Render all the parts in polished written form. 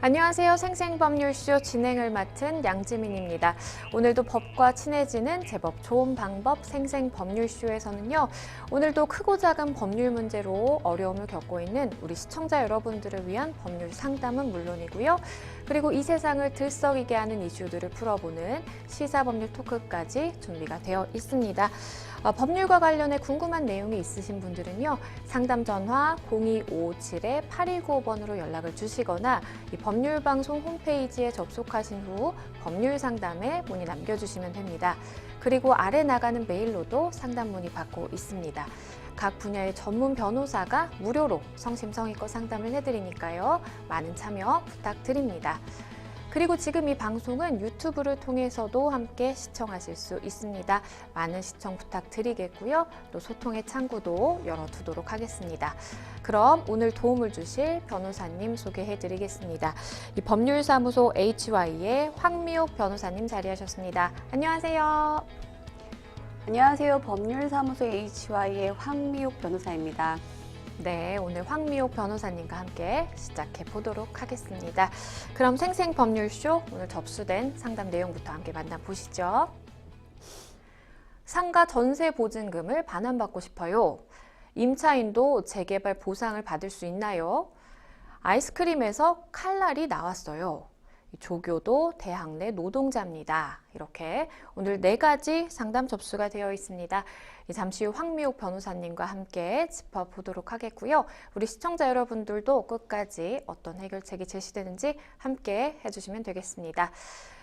안녕하세요. 생생법률쇼 진행을 맡은 양지민입니다. 오늘도 법과 친해지는 제법 좋은 방법 생생법률쇼에서는요. 오늘도 크고 작은 법률 문제로 어려움을 겪고 있는 우리 시청자 여러분들을 위한 법률 상담은 물론이고요. 그리고 이 세상을 들썩이게 하는 이슈들을 풀어보는 시사법률 토크까지 준비가 되어 있습니다. 법률과 관련해 궁금한 내용이 있으신 분들은요. 상담 전화 02557-8195번으로 연락을 주시거나 이 법률방송 홈페이지에 접속하신 후 법률 상담에 문의 남겨주시면 됩니다. 그리고 아래 나가는 메일로도 상담 문의 받고 있습니다. 각 분야의 전문 변호사가 무료로 성심성의껏 상담을 해드리니까요. 많은 참여 부탁드립니다. 그리고 지금 이 방송은 유튜브를 통해서도 함께 시청하실 수 있습니다. 많은 시청 부탁드리겠고요. 또 소통의 창구도 열어두도록 하겠습니다. 그럼 오늘 도움을 주실 변호사님 소개해드리겠습니다. 이 법률사무소 HY의 황미옥 변호사님 자리하셨습니다. 안녕하세요. 안녕하세요. 법률사무소 HY의 황미옥 변호사입니다. 네, 오늘 황미옥 변호사님과 함께 시작해 보도록 하겠습니다. 그럼 생생법률쇼 오늘 접수된 상담 내용부터 함께 만나보시죠. 상가 전세 보증금을 반환받고 싶어요. 임차인도 재개발 보상을 받을 수 있나요? 아이스크림에서 칼날이 나왔어요. 조교도 대학 내 노동자입니다. 이렇게 오늘 4가지 상담 접수가 되어 있습니다. 잠시 후 황미옥 변호사님과 함께 짚어보도록 하겠고요. 우리 시청자 여러분들도 끝까지 어떤 해결책이 제시되는지 함께 해주시면 되겠습니다.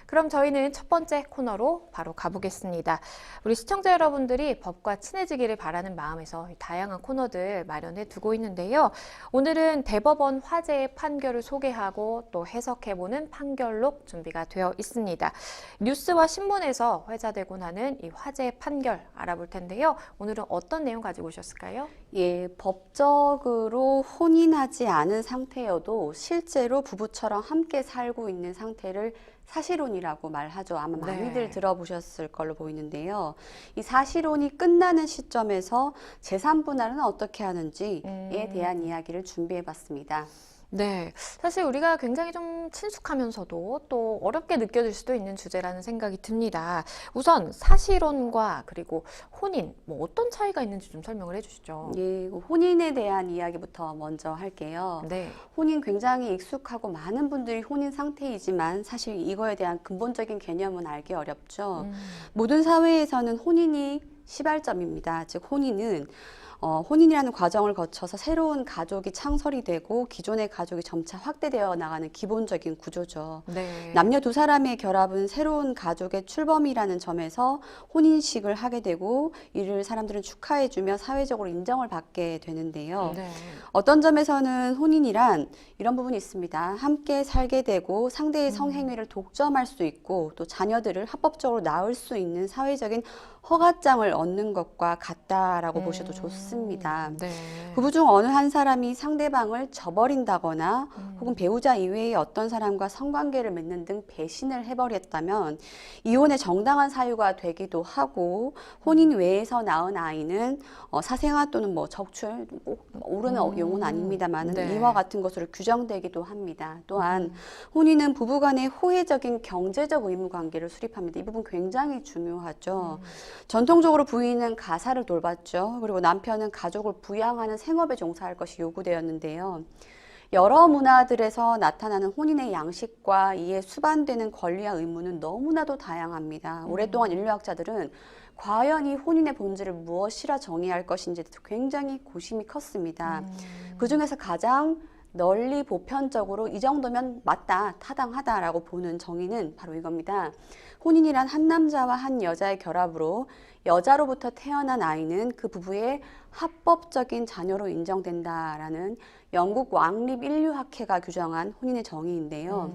그럼 저희는 첫 번째 코너로 바로 가보겠습니다. 우리 시청자 여러분들이 법과 친해지기를 바라는 마음에서 다양한 코너들 마련해 두고 있는데요. 오늘은 대법원 화재의 판결을 소개하고 또 해석해보는 판결록 준비가 되어 있습니다. 뉴스와 신문에서 회자되곤 하는 이 화재의 판결 알아볼 텐데요. 오늘은 어떤 내용 가지고 오셨을까요? 예, 법적으로 혼인하지 않은 상태여도 실제로 부부처럼 함께 살고 있는 상태를 사실혼이라고 말하죠. 아마 많이들 들어보셨을 걸로 보이는데요. 이 사실혼이 끝나는 시점에서 재산 분할은 어떻게 하는지에 대한 이야기를 준비해봤습니다. 네, 사실 우리가 굉장히 좀 친숙하면서도 또 어렵게 느껴질 수도 있는 주제라는 생각이 듭니다. 우선 사실혼과 그리고 혼인, 어떤 차이가 있는지 좀 설명을 해주시죠. 예, 혼인에 대한 이야기부터 먼저 할게요. 네. 혼인 굉장히 익숙하고 많은 분들이 혼인 상태이지만 사실 이거에 대한 근본적인 개념은 알기 어렵죠. 모든 사회에서는 혼인이 시발점입니다. 즉 혼인은 혼인이라는 과정을 거쳐서 새로운 가족이 창설이 되고 기존의 가족이 점차 확대되어 나가는 기본적인 구조죠. 네. 남녀 두 사람의 결합은 새로운 가족의 출범이라는 점에서 혼인식을 하게 되고 이를 사람들은 축하해주며 사회적으로 인정을 받게 되는데요. 네. 어떤 점에서는 혼인이란 이런 부분이 있습니다. 함께 살게 되고 상대의 성행위를 독점할 수 있고 또 자녀들을 합법적으로 낳을 수 있는 사회적인 허가장을 얻는 것과 같다라고 보셔도 좋습니다. 네. 부부 중 어느 한 사람이 상대방을 저버린다거나 혹은 배우자 이외의 어떤 사람과 성관계를 맺는 등 배신을 해버렸다면 이혼의 정당한 사유가 되기도 하고 혼인 외에서 낳은 아이는 사생아 또는 적출, 옳은 용어는 아닙니다만 네. 이와 같은 것으로 규정되기도 합니다. 또한 혼인은 부부간의 호혜적인 경제적 의무 관계를 수립합니다. 이 부분 굉장히 중요하죠. 전통적으로 부인은 가사를 돌봤죠. 그리고 남편은 가족을 부양하는 생업에 종사할 것이 요구되었는데요. 여러 문화들에서 나타나는 혼인의 양식과 이에 수반되는 권리와 의무는 너무나도 다양합니다. 오랫동안 인류학자들은 과연 이 혼인의 본질을 무엇이라 정의할 것인지 굉장히 고심이 컸습니다. 그중에서 가장 널리 보편적으로 이 정도면 맞다, 타당하다라고 보는 정의는 바로 이겁니다. 혼인이란 한 남자와 한 여자의 결합으로 여자로부터 태어난 아이는 그 부부의 합법적인 자녀로 인정된다라는 영국 왕립 인류학회가 규정한 혼인의 정의인데요.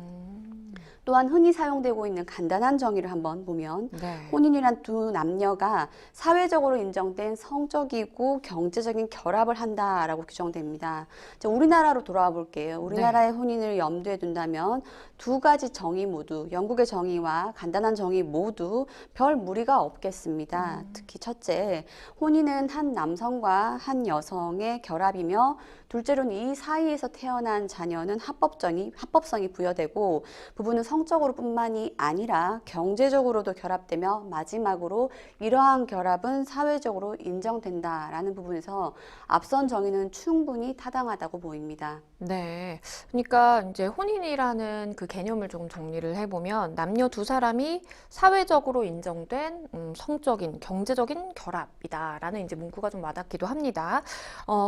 또한 흔히 사용되고 있는 간단한 정의를 한번 보면 네. 혼인이란 두 남녀가 사회적으로 인정된 성적이고 경제적인 결합을 한다라고 규정됩니다. 자, 우리나라로 돌아와 볼게요. 우리나라의 혼인을 염두에 둔다면 두 가지 정의 모두, 영국의 정의와 간단한 정의 모두 별 무리가 없겠습니다. 특히 첫째, 혼인은 한 남성과 한 여성의 결합이며 둘째로는 이 사이에서 태어난 자녀는 합법성이 부여되고 부부는 성적으로 뿐만이 아니라 경제적으로도 결합되며 마지막으로 이러한 결합은 사회적으로 인정된다라는 부분에서 앞선 정의는 충분히 타당하다고 보입니다. 네. 그러니까 이제 혼인이라는 그 개념을 조금 정리를 해보면 남녀 두 사람이 사회적으로 인정된 성적인, 경제적인 결합이다라는 이제 문구가 좀 와닿기도 합니다.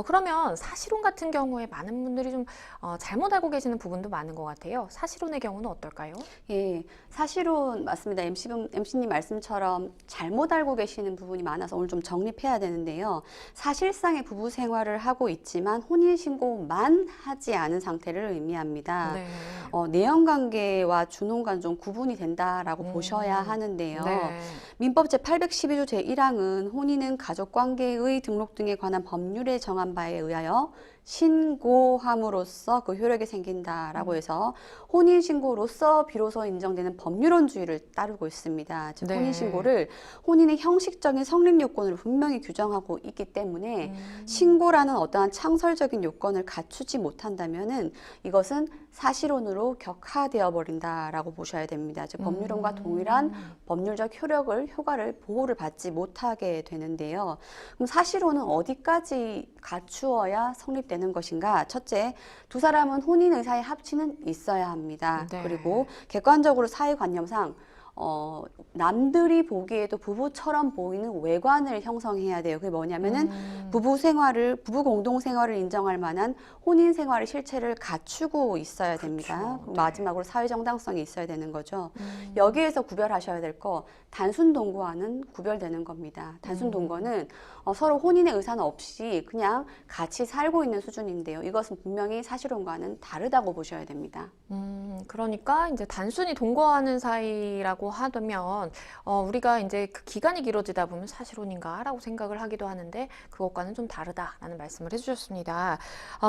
그러면 사실혼 같은 경우에 많은 분들이 좀 잘못 알고 계시는 부분도 많은 것 같아요. 사실혼의 경우는 어떨까요? 예, 사실은 맞습니다. MC님 말씀처럼 잘못 알고 계시는 부분이 많아서 오늘 좀 정립해야 되는데요. 사실상의 부부 생활을 하고 있지만 혼인신고만 하지 않은 상태를 의미합니다. 네. 내연관계와 준혼과는 좀 구분이 된다라고 보셔야 하는데요. 네. 민법 제812조 제1항은 혼인은 가족관계의 등록 등에 관한 법률에 정한 바에 의하여 신고함으로써 그 효력이 생긴다라고 해서 혼인신고로서 비로소 인정되는 법률원주의를 따르고 있습니다. 즉 네. 혼인신고를 혼인의 형식적인 성립 요건으로 분명히 규정하고 있기 때문에 신고라는 어떠한 창설적인 요건을 갖추지 못한다면은 이것은 사실혼으로 격하되어 버린다라고 보셔야 됩니다. 즉 법률원과 동일한 법률적 효과를 보호를 받지 못하게 되는데요. 그럼 사실혼은 어디까지 갖추어야 성립되는 것인가? 첫째, 두 사람은 혼인 의사의 합치는 있어야 합니다. 네. 그리고 객관적으로 사회관념상 남들이 보기에도 부부처럼 보이는 외관을 형성해야 돼요. 그게 뭐냐면은 부부 공동 생활을 인정할 만한 혼인 생활의 실체를 갖추고 있어야 됩니다. 그렇죠. 마지막으로 사회 정당성이 있어야 되는 거죠. 여기에서 구별하셔야 될 거 단순 동거와는 구별되는 겁니다. 단순 동거는 서로 혼인의 의사는 없이 그냥 같이 살고 있는 수준인데요. 이것은 분명히 사실혼과는 다르다고 보셔야 됩니다. 그러니까 이제 단순히 동거하는 사이라고 하면 우리가 이제 그 기간이 길어지다 보면 사실혼인가라고 생각을 하기도 하는데 그것과는 좀 다르다라는 말씀을 해주셨습니다.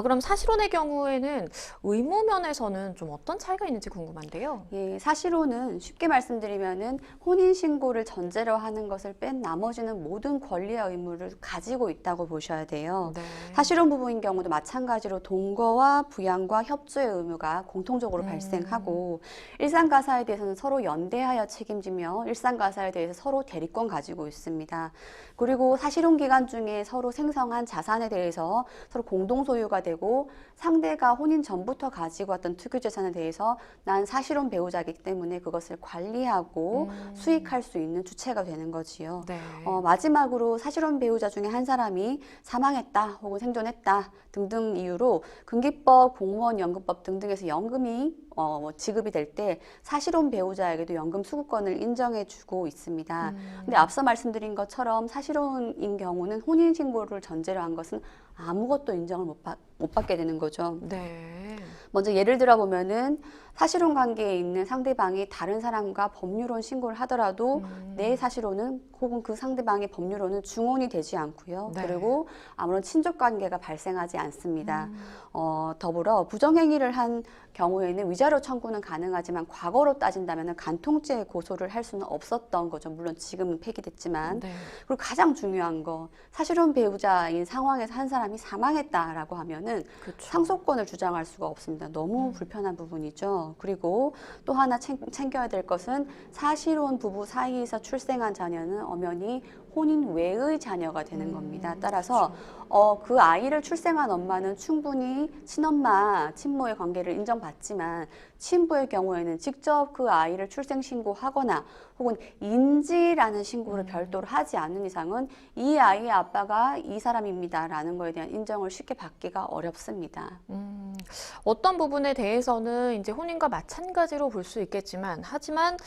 그럼 사실혼의 경우에는 의무 면에서는 좀 어떤 차이가 있는지 궁금한데요. 예, 사실혼은 쉽게 말씀드리면은 혼인 신고를 전제로 하는 것을 뺀 나머지는 모든 권리와 의무를 가지고 있다고 보셔야 돼요. 네. 사실혼 부부인 경우도 마찬가지로 동거와 부양과 협조의 의무가 공통적으로 발생하고 일상가사에 대해서는 서로 연대하여 책임지며 일상가사에 대해서 서로 대리권 가지고 있습니다. 그리고 사실혼 기간 중에 서로 생성한 자산에 대해서 서로 공동 소유가 되고 상대가 혼인 전부터 가지고 왔던 특유 재산에 대해서 난 사실혼 배우자이기 때문에 그것을 관리하고 수익할 수 있는 주체가 되는 거지요. 네. 마지막으로 사실혼 배우자 중에 한 사람이 사망했다 혹은 생존했다 등등 이유로 금기법, 공무원 연금법 등등에서 연금이 지급이 될 때 사실혼 배우자에게도 연금 수급권을 인정해주고 있습니다. 근데 앞서 말씀드린 것처럼 사실혼인 경우는 혼인신고를 전제로 한 것은 아무것도 인정을 못 받게 되는 거죠. 네. 먼저 예를 들어 보면은 사실혼 관계에 있는 상대방이 다른 사람과 법률혼 신고를 하더라도 내 사실혼은 혹은 그 상대방의 법률혼은 중혼이 되지 않고요. 네. 그리고 아무런 친족 관계가 발생하지 않습니다. 더불어 부정행위를 한 경우에는 위자료 청구는 가능하지만 과거로 따진다면 간통죄 고소를 할 수는 없었던 거죠. 물론 지금은 폐기됐지만. 네. 그리고 가장 중요한 거 사실혼 배우자인 상황에서 한 사람이 사망했다라고 하면은 그렇죠. 상속권을 주장할 수가 없습니다. 너무 불편한 부분이죠. 그리고 또 하나 챙겨야 될 것은 사실혼 부부 사이에서 출생한 자녀는 엄연히 혼인 외의 자녀가 되는 겁니다. 따라서 그 아이를 출생한 엄마는 충분히 친엄마, 친모의 관계를 인정받지만 친부의 경우에는 직접 그 아이를 출생신고하거나 혹은 인지라는 신고를 별도로 하지 않는 이상은 이 아이의 아빠가 이 사람입니다라는 거에 대한 인정을 쉽게 받기가 어렵습니다. 어떤 부분에 대해서는 이제 혼인과 마찬가지로 볼 수 있겠지만, 하지만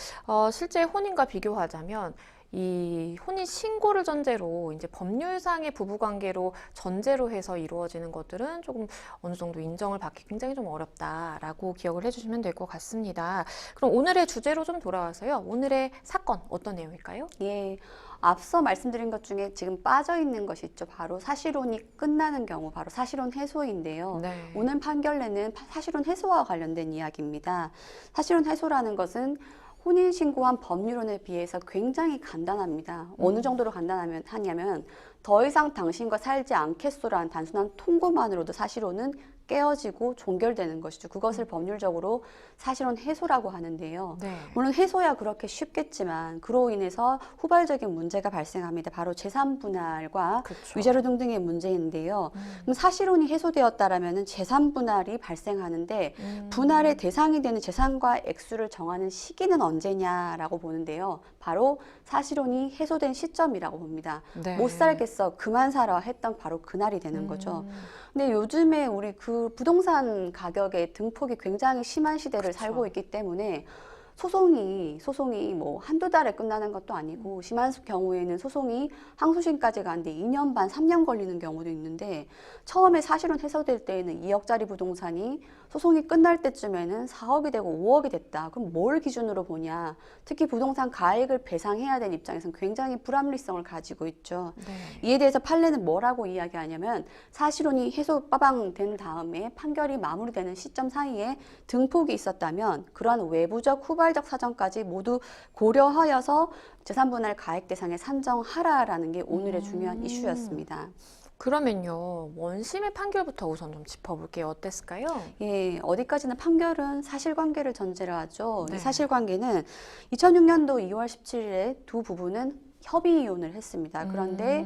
실제 혼인과 비교하자면 이 혼인 신고를 전제로 이제 법률상의 부부 관계로 전제로 해서 이루어지는 것들은 조금 어느 정도 인정을 받기 굉장히 좀 어렵다라고 기억을 해주시면 될 것 같습니다. 그럼 오늘의 주제로 좀 돌아와서요. 오늘의 사건 어떤 내용일까요? 예, 앞서 말씀드린 것 중에 지금 빠져 있는 것이 있죠. 바로 사실혼이 끝나는 경우, 바로 사실혼 해소인데요. 네. 오늘 판결내는 사실혼 해소와 관련된 이야기입니다. 사실혼 해소라는 것은 혼인신고한 법률혼에 비해서 굉장히 간단합니다. 어느 정도로 하냐면 더 이상 당신과 살지 않겠소라는 단순한 통보만으로도 사실혼은 깨어지고 종결되는 것이죠. 그것을 법률적으로 사실혼 해소라고 하는데요. 네. 물론 해소야 그렇게 쉽겠지만 그로 인해서 후발적인 문제가 발생합니다. 바로 재산 분할과 그쵸. 위자료 등등의 문제인데요. 그럼 사실혼이 해소되었다라면 재산 분할이 발생하는데 분할의 대상이 되는 재산과 액수를 정하는 시기는 언제냐라고 보는데요. 바로 사실혼이 해소된 시점이라고 봅니다. 네. 못 살겠어, 그만 살아 했던 바로 그날이 되는 거죠. 근데 요즘에 우리 그 부동산 가격의 등폭이 굉장히 심한 시대를 그쵸. 살고 있기 때문에 소송이 뭐 한두 달에 끝나는 것도 아니고 심한 경우에는 소송이 항소심까지 가는데 2년 반, 3년 걸리는 경우도 있는데 처음에 사실은 해소될 때에는 2억짜리 부동산이 소송이 끝날 때쯤에는 4억이 되고 5억이 됐다. 그럼 뭘 기준으로 보냐? 특히 부동산 가액을 배상해야 되는 입장에서는 굉장히 불합리성을 가지고 있죠. 네. 이에 대해서 판례는 뭐라고 이야기하냐면 사실혼이 해소 빠방된 다음에 판결이 마무리되는 시점 사이에 등폭이 있었다면 그러한 외부적 후발적 사정까지 모두 고려하여서 재산분할 가액 대상에 산정하라라는 게 오늘의 중요한 이슈였습니다. 그러면요, 원심의 판결부터 우선 좀 짚어볼게요. 어땠을까요? 예, 어디까지나 판결은 사실관계를 전제로 하죠. 네. 이 사실관계는 2006년도 2월 17일에 두 부부는 협의 이혼을 했습니다. 그런데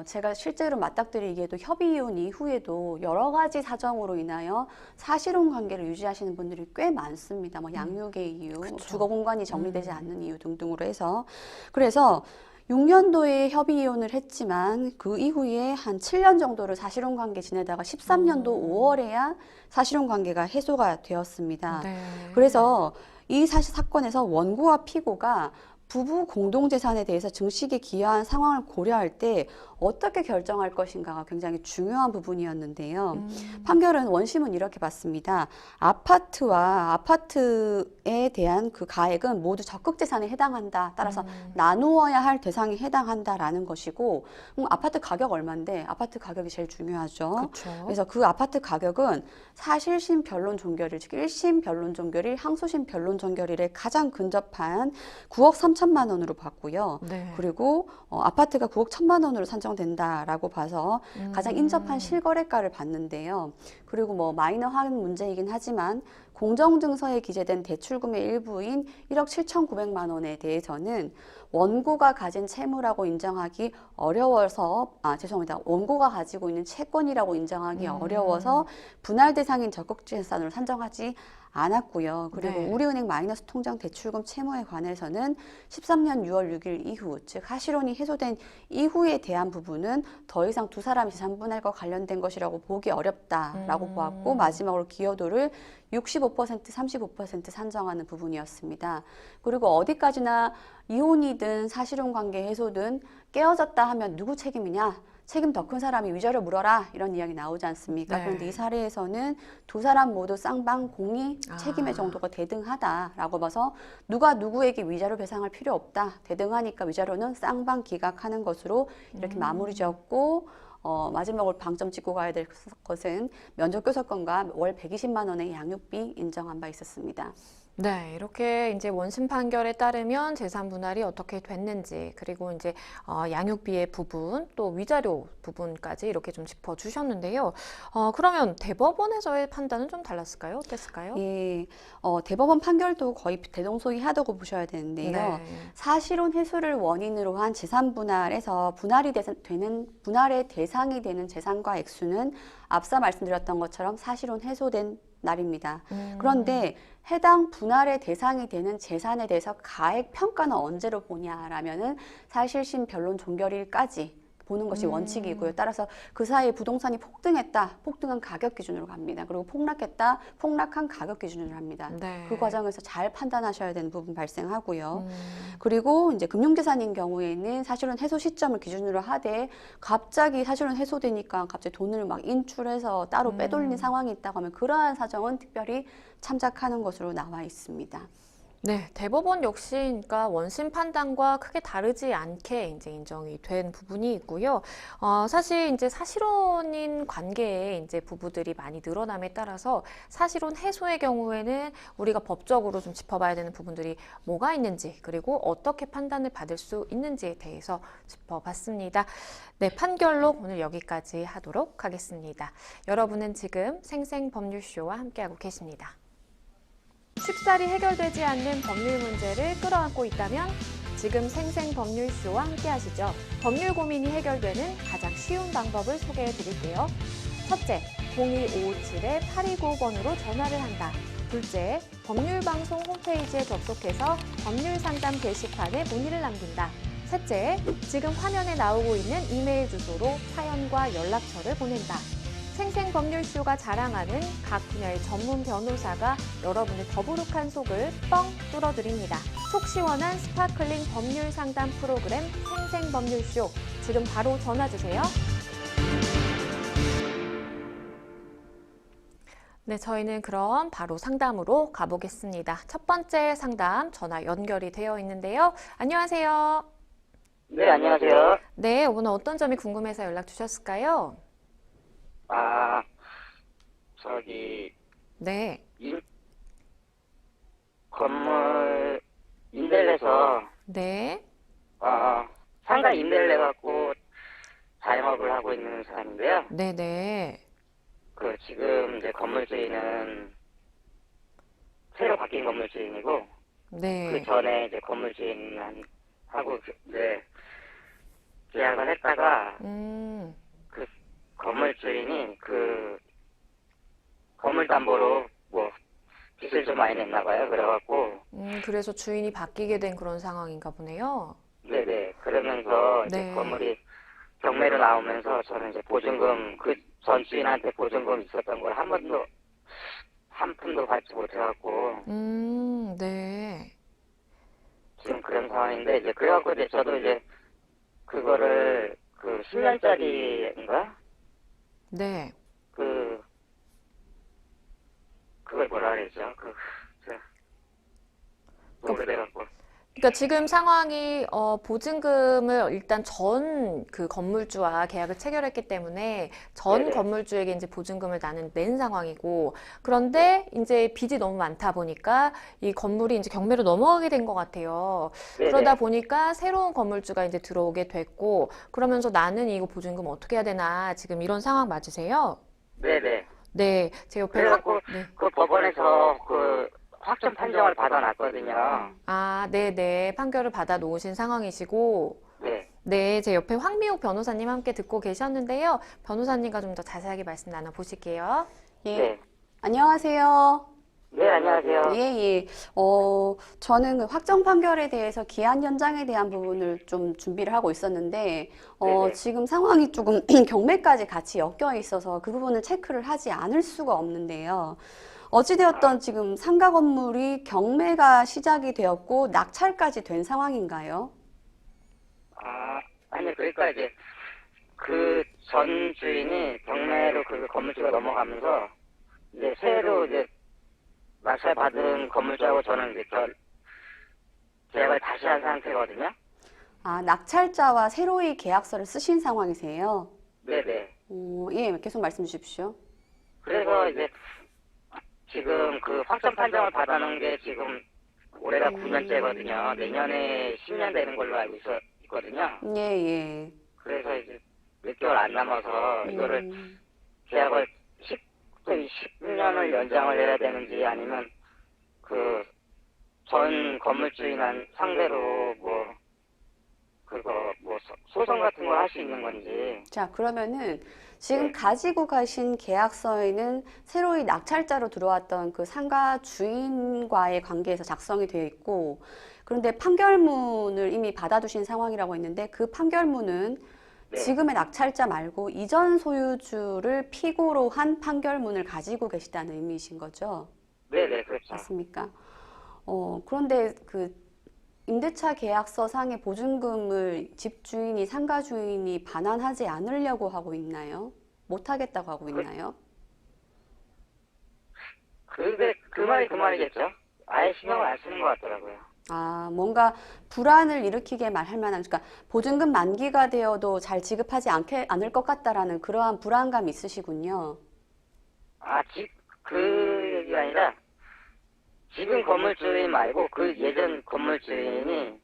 제가 실제로 맞닥뜨리기에도 협의 이혼 이후에도 여러 가지 사정으로 인하여 사실혼 관계를 유지하시는 분들이 꽤 많습니다. 뭐 양육의 이유, 그쵸. 주거 공간이 정리되지 않는 이유 등등으로 해서 그래서 6년도에 협의 이혼을 했지만 그 이후에 한 7년 정도를 사실혼 관계 지내다가 13년도 5월에야 사실혼 관계가 해소가 되었습니다. 네. 그래서 이 사건에서 원고와 피고가 부부 공동재산에 대해서 증식에 기여한 상황을 고려할 때 어떻게 결정할 것인가가 굉장히 중요한 부분이었는데요. 판결은 원심은 이렇게 봤습니다. 아파트에 대한 그 가액은 모두 적극재산에 해당한다. 따라서 나누어야 할 대상에 해당한다라는 것이고 아파트 가격 얼마인데 아파트 가격이 제일 중요하죠. 그쵸. 그래서 그 아파트 가격은 사실심 변론 종결일, 즉 1심 변론 종결일, 항소심 변론 종결일에 가장 근접한 9억 3천만 원으로 봤고요. 네. 그리고 아파트가 9억 1천만 원으로 산정된다라고 봐서 가장 인접한 실거래가를 봤는데요. 그리고 뭐 마이너한 문제이긴 하지만 공정증서에 기재된 대출금의 일부인 1억 7,900만 원에 대해서는 원고가 가진 채무라고 인정하기 어려워서 원고가 가지고 있는 채권이라고 인정하기 어려워서 분할 대상인 적극재산으로 산정하지 않았고요. 그리고 네. 우리은행 마이너스 통장 대출금 채무에 관해서는 13년 6월 6일 이후, 즉 하실혼이 해소된 이후에 대한 부분은 더 이상 두 사람이 재산분할과 관련된 것이라고 보기 어렵다라고 보았고 마지막으로 기여도를 65%, 35% 산정하는 부분이었습니다. 그리고 어디까지나 이혼이든 사실혼 관계 해소든 깨어졌다 하면 누구 책임이냐? 책임 더 큰 사람이 위자료 물어라 이런 이야기 나오지 않습니까? 네. 그런데 이 사례에서는 두 사람 모두 쌍방 공이 책임의 정도가 대등하다라고 봐서 누가 누구에게 위자료 배상할 필요 없다. 대등하니까 위자료는 쌍방 기각하는 것으로 이렇게 마무리 지었고 마지막으로 방점 찍고 가야 될 것은 면접교섭권과 월 120만 원의 양육비 인정한 바 있었습니다. 네, 이렇게 이제 원심 판결에 따르면 재산 분할이 어떻게 됐는지, 그리고 이제 양육비의 부분, 또 위자료 부분까지 이렇게 좀 짚어주셨는데요. 그러면 대법원에서의 판단은 좀 달랐을까요? 어땠을까요? 예, 대법원 판결도 거의 대동소이하다고 보셔야 되는데요. 네. 사실혼 해소를 원인으로 한 재산 분할에서 분할의 대상이 되는 재산과 액수는 앞서 말씀드렸던 것처럼 사실혼 해소된 날입니다. 그런데 해당 분할의 대상이 되는 재산에 대해서 가액 평가는 언제로 보냐라면은 사실심 변론 종결일까지 보는 것이 원칙이고요. 따라서 그 사이에 부동산이 폭등했다, 폭등한 가격 기준으로 갑니다. 그리고 폭락했다, 폭락한 가격 기준으로 합니다. 네. 그 과정에서 잘 판단하셔야 되는 부분 발생하고요. 그리고 이제 금융자산인 경우에는 사실은 해소 시점을 기준으로 하되 갑자기 사실은 해소되니까 갑자기 돈을 막 인출해서 따로 빼돌리는 상황이 있다고 하면 그러한 사정은 특별히 참작하는 것으로 나와 있습니다. 네, 대법원 역시 그러니까 원심 판단과 크게 다르지 않게 이제 인정이 된 부분이 있고요. 사실 이제 사실혼인 관계에 이제 부부들이 많이 늘어남에 따라서 사실혼 해소의 경우에는 우리가 법적으로 좀 짚어봐야 되는 부분들이 뭐가 있는지 그리고 어떻게 판단을 받을 수 있는지에 대해서 짚어봤습니다. 네, 판결로 오늘 여기까지 하도록 하겠습니다. 여러분은 지금 생생법률쇼와 함께하고 계십니다. 쉽사리 해결되지 않는 법률 문제를 끌어안고 있다면 지금 생생법률쇼와 함께 하시죠. 법률 고민이 해결되는 가장 쉬운 방법을 소개해 드릴게요. 첫째, 01557-8295번으로 전화를 한다. 둘째, 법률방송 홈페이지에 접속해서 법률상담 게시판에 문의를 남긴다. 셋째, 지금 화면에 나오고 있는 이메일 주소로 사연과 연락처를 보낸다. 생생법률쇼가 자랑하는 각 분야의 전문 변호사가 여러분의 더부룩한 속을 뻥 뚫어드립니다. 속 시원한 스파클링 법률 상담 프로그램 생생법률쇼. 지금 바로 전화주세요. 네, 저희는 그럼 바로 상담으로 가보겠습니다. 첫 번째 상담 전화 연결이 되어 있는데요. 안녕하세요. 네, 안녕하세요. 네, 오늘 어떤 점이 궁금해서 연락 주셨을까요? 저기, 네. 건물 임대를 해서, 네. 상가 임대를 해갖고 자영업을 하고 있는 사람인데요. 네네. 지금 이제 건물주인은 새로 바뀐 건물주인이고, 네. 그 전에 이제 건물주인하고 이제 계약을 했다가, 그 건물주인이 건물담보로 빚을 좀 많이 냈나 봐요. 그래갖고, 그래서 주인이 바뀌게 된 그런 상황인가 보네요. 네네. 그러면서 이제 네. 건물이 경매로 나오면서 저는 이제 보증금, 그 전 주인한테 보증금 있었던 걸 한 푼도 받지 못해갖고, 네. 지금 그런 상황인데, 이제 그래갖고 이제 저도 이제 그거를 10년짜리인가? 네. 그걸 뭐라 그러죠? 오래돼갖고. 그러니까 지금 상황이 보증금을 일단 전 그 건물주와 계약을 체결했기 때문에 전 네네. 건물주에게 이제 보증금을 나는 낸 상황이고 그런데 이제 빚이 너무 많다 보니까 이 건물이 이제 경매로 넘어가게 된 것 같아요. 네네. 그러다 보니까 새로운 건물주가 이제 들어오게 됐고 그러면서 나는 이거 보증금 어떻게 해야 되나 지금 이런 상황 맞으세요? 네네. 네, 제 옆에 그래갖고 네. 그 법원에서 확정 판정을 받아놨거든요. 아, 네네. 판결을 받아 놓으신 상황이시고, 네. 네, 제 옆에 황미옥 변호사님 함께 듣고 계셨는데요. 변호사님과 좀 더 자세하게 말씀 나눠보실게요. 예. 네. 안녕하세요. 네, 안녕하세요. 예, 예. 저는 그 확정 판결에 대해서 기한 연장에 대한 부분을 좀 준비를 하고 있었는데, 네네. 지금 상황이 조금 경매까지 같이 엮여 있어서 그 부분을 체크를 하지 않을 수가 없는데요. 어찌되었던 지금 상가 건물이 경매가 시작이 되었고 낙찰까지 된 상황인가요? 아니, 그러니까 이제 그 전 주인이 경매로 그 건물주가 넘어가면서 이제 새로 이제 낙찰받은 건물주하고 저는 이제 계약을 다시 한 상태거든요. 아, 낙찰자와 새로이 계약서를 쓰신 상황이세요? 네네. 예, 계속 말씀 주십시오. 그래서 이제 지금 그 확정 판정을 받아놓은 게 지금 올해가 9년째거든요. 내년에 10년 되는 걸로 알고 있거든요. 예, 예. 그래서 이제 몇 개월 안 남아서 이거를 계약을 10년을 연장을 해야 되는지 아니면 그 전 건물주인 상대로 소송 같은 걸 할 수 있는 건지. 자, 그러면은 지금 네. 가지고 가신 계약서에는 새로이 낙찰자로 들어왔던 그 상가 주인과의 관계에서 작성이 되어 있고, 그런데 판결문을 이미 받아두신 상황이라고 했는데 그 판결문은 네. 지금의 낙찰자 말고 이전 소유주를 피고로 한 판결문을 가지고 계시다는 의미이신 거죠? 네네, 그렇죠. 맞습니까? 그런데 그 임대차 계약서 상의 보증금을 집주인이 상가 주인이 반환하지 않으려고 하고 있나요? 못하겠다고 하고 있나요? 근데 그 말이 그 말이겠죠? 아예 신경을 안 쓰는 것 같더라고요. 아, 뭔가 불안을 일으키게 말할 만한, 그러니까 보증금 만기가 되어도 잘 지급하지 않을 것 같다라는 그러한 불안감이 있으시군요. 그 얘기가 아니라, 지금 건물주인 말고 그 예전 건물주인이,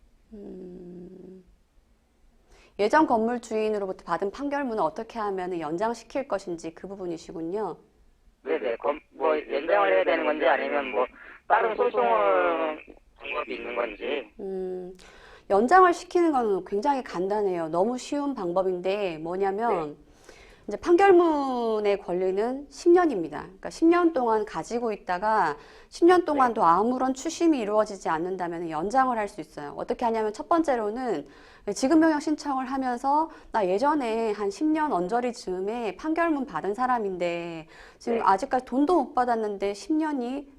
예전 건물 주인으로부터 받은 판결문을 어떻게 하면 연장시킬 것인지 그 부분이시군요. 네네, 뭐, 연장을 해야 되는 건지 아니면 뭐, 다른 소송을 방법이 있는 건지. 연장을 시키는 건 굉장히 간단해요. 너무 쉬운 방법인데 뭐냐면 이제 판결문의 권리는 10년입니다. 그러니까 10년 동안 가지고 있다가 10년 동안도 아무런 추심이 이루어지지 않는다면 연장을 할 수 있어요. 어떻게 하냐면 첫 번째로는 지급명령 신청을 하면서 나 예전에 한 10년 언저리 즈음에 판결문 받은 사람인데 지금 아직까지 돈도 못 받았는데 10년이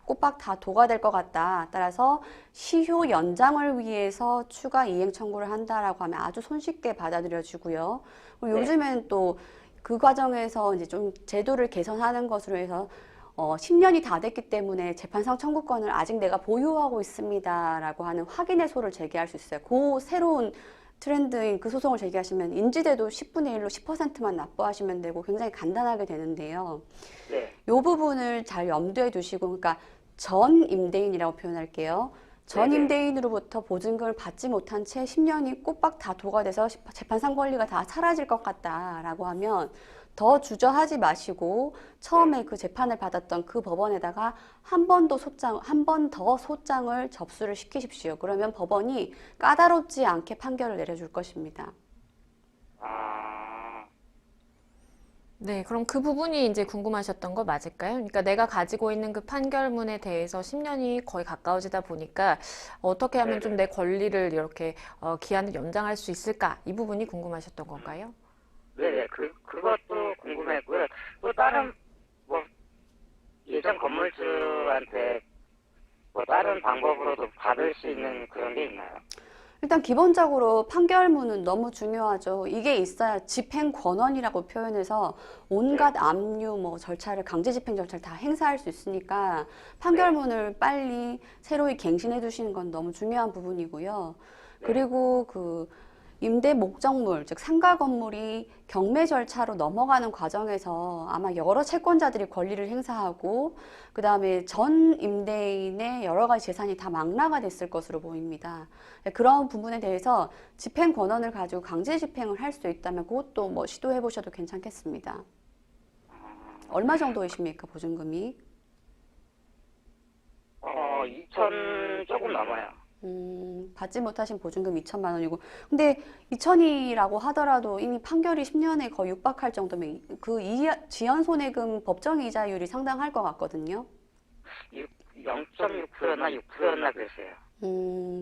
꼬박 다 도가 될 것 같다. 따라서 시효 연장을 위해서 추가 이행 청구를 한다라고 하면 아주 손쉽게 받아들여지고요. 그리고 요즘엔 또 그 과정에서 이제 좀 제도를 개선하는 것으로 해서 10년이 다 됐기 때문에 재판상 청구권을 아직 내가 보유하고 있습니다라고 하는 확인의 소를 제기할 수 있어요. 그 새로운 트렌드인 그 소송을 제기하시면 인지대도 10분의 1로 10%만 납부하시면 되고 굉장히 간단하게 되는데요. 네. 이 부분을 잘 염두에 두시고, 그러니까 전 임대인이라고 표현할게요. 전 임대인으로부터 보증금을 받지 못한 채 10년이 꼬박 다 도가 돼서 재판상 권리가 다 사라질 것 같다라고 하면 더 주저하지 마시고 처음에 그 재판을 받았던 그 법원에다가 한 번 더 소장을 접수를 시키십시오. 그러면 법원이 까다롭지 않게 판결을 내려줄 것입니다. 네, 그럼 그 부분이 이제 궁금하셨던 거 맞을까요? 그러니까 내가 가지고 있는 그 판결문에 대해서 10년이 거의 가까워지다 보니까 어떻게 하면 좀 내 권리를 이렇게 기한을 연장할 수 있을까? 이 부분이 궁금하셨던 건가요? 네네, 그것도 궁금했고요. 또 다른, 뭐, 예전 건물주한테 뭐 다른 방법으로도 받을 수 있는 그런 게 있나요? 일단 기본적으로 판결문은 너무 중요하죠. 이게 있어야 집행 권한이라고 표현해서 온갖 압류 절차를 강제 집행 절차를 다 행사할 수 있으니까 판결문을 빨리 새로이 갱신해 두시는 건 너무 중요한 부분이고요. 그리고 그 임대 목적물, 즉 상가 건물이 경매 절차로 넘어가는 과정에서 아마 여러 채권자들이 권리를 행사하고 그 다음에 전 임대인의 여러 가지 재산이 다 망라가 됐을 것으로 보입니다. 그런 부분에 대해서 집행 권한을 가지고 강제 집행을 할 수 있다면 그것도 뭐 시도해 보셔도 괜찮겠습니다. 얼마 정도이십니까, 보증금이? 2천 조금 넘어요. 받지 못하신 보증금 2천만 원이고, 근데 2천이라고 하더라도 이미 판결이 10년에 거의 육박할 정도면 그 지연 손해금 법정 이자율이 상당할 것 같거든요. 0.6%였나 6%였나 그랬어요.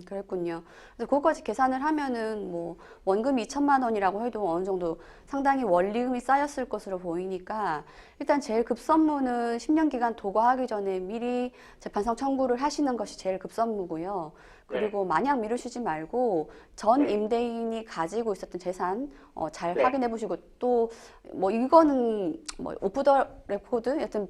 그랬군요. 그래서 그것까지 계산을 하면은 뭐 원금 2천만 원이라고 해도 어느 정도 상당히 원리금이 쌓였을 것으로 보이니까 일단 제일 급선무는 10년 기간 도과하기 전에 미리 재판상 청구를 하시는 것이 제일 급선무고요. 그리고 마냥 미루시지 말고 전 임대인이 가지고 있었던 재산 잘 확인해 보시고 또 뭐 이거는 뭐 오프 더 레코드 여튼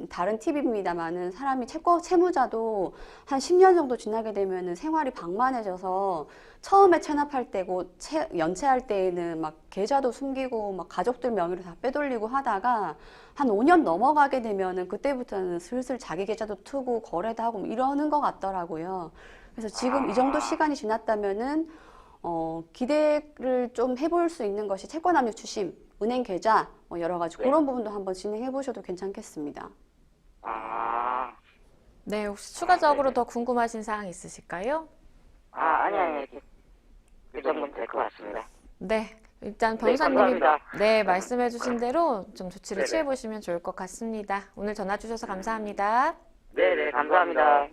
다른 팁입니다만은 사람이 채무자도 한 10년 정도 지나게 되면은 생활이 방만해져서 처음에 체납할 때고 연체할 때에는 막 계좌도 숨기고 막 가족들 명의로 다 빼돌리고 하다가 한 5년 넘어가게 되면은 그때부터는 슬슬 자기 계좌도 트고 거래도 하고 이러는 것 같더라고요. 그래서 지금 이 정도 시간이 지났다면은 기대를 좀 해볼 수 있는 것이 채권압류 추심, 은행 계좌 여러 가지 그런 부분도 한번 진행해 보셔도 괜찮겠습니다. 네, 혹시 추가적으로 더 궁금하신 사항 있으실까요? 아니. 그 정도면 될 것 같습니다. 네, 일단 변호사님이 감사합니다. 말씀해 주신 대로 좀 조치를 취해 보시면 좋을 것 같습니다. 오늘 전화 주셔서 감사합니다. 네네, 감사합니다.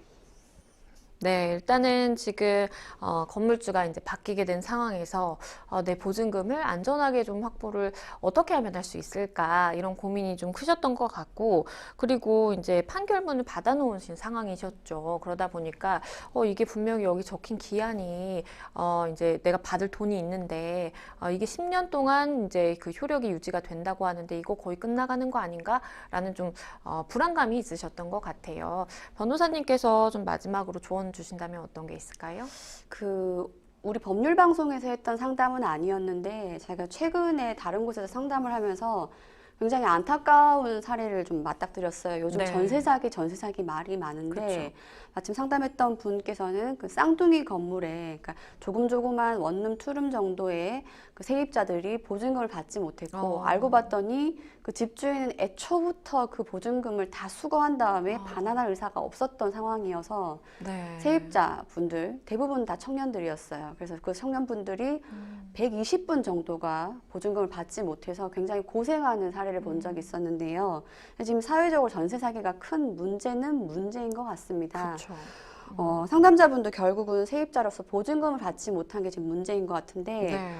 네, 일단은 지금 건물주가 이제 바뀌게 된 상황에서 내 보증금을 안전하게 좀 확보를 어떻게 하면 할 수 있을까 이런 고민이 좀 크셨던 것 같고, 그리고 이제 판결문을 받아놓으신 상황이셨죠. 그러다 보니까 이게 분명히 여기 적힌 기한이 이제 내가 받을 돈이 있는데 이게 10년 동안 이제 그 효력이 유지가 된다고 하는데 이거 거의 끝나가는 거 아닌가라는 좀 불안감이 있으셨던 것 같아요. 변호사님께서 좀 마지막으로 조언 주신다면 어떤 게 있을까요? 우리 법률 방송에서 했던 상담은 아니었는데 제가 최근에 다른 곳에서 상담을 하면서 굉장히 안타까운 사례를 좀 맞닥뜨렸어요. 요즘 네. 전세 사기 말이 많은데 그렇죠. 마침 상담했던 분께서는 그 쌍둥이 건물에 그러니까 조그만 원룸 투룸 정도의 그 세입자들이 보증금을 받지 못했고 알고 봤더니 그 집주인은 애초부터 그 보증금을 다 수거한 다음에 반환할 의사가 없었던 상황이어서 네. 세입자분들 대부분 다 청년들이었어요. 그래서 그 청년분들이 120분 정도가 보증금을 받지 못해서 굉장히 고생하는 사례를 본 적이 있었는데요. 지금 사회적으로 전세 사기가 큰 문제인 것 같습니다. 그렇죠. 상담자분도 결국은 세입자로서 보증금을 받지 못한 게 지금 문제인 것 같은데 네.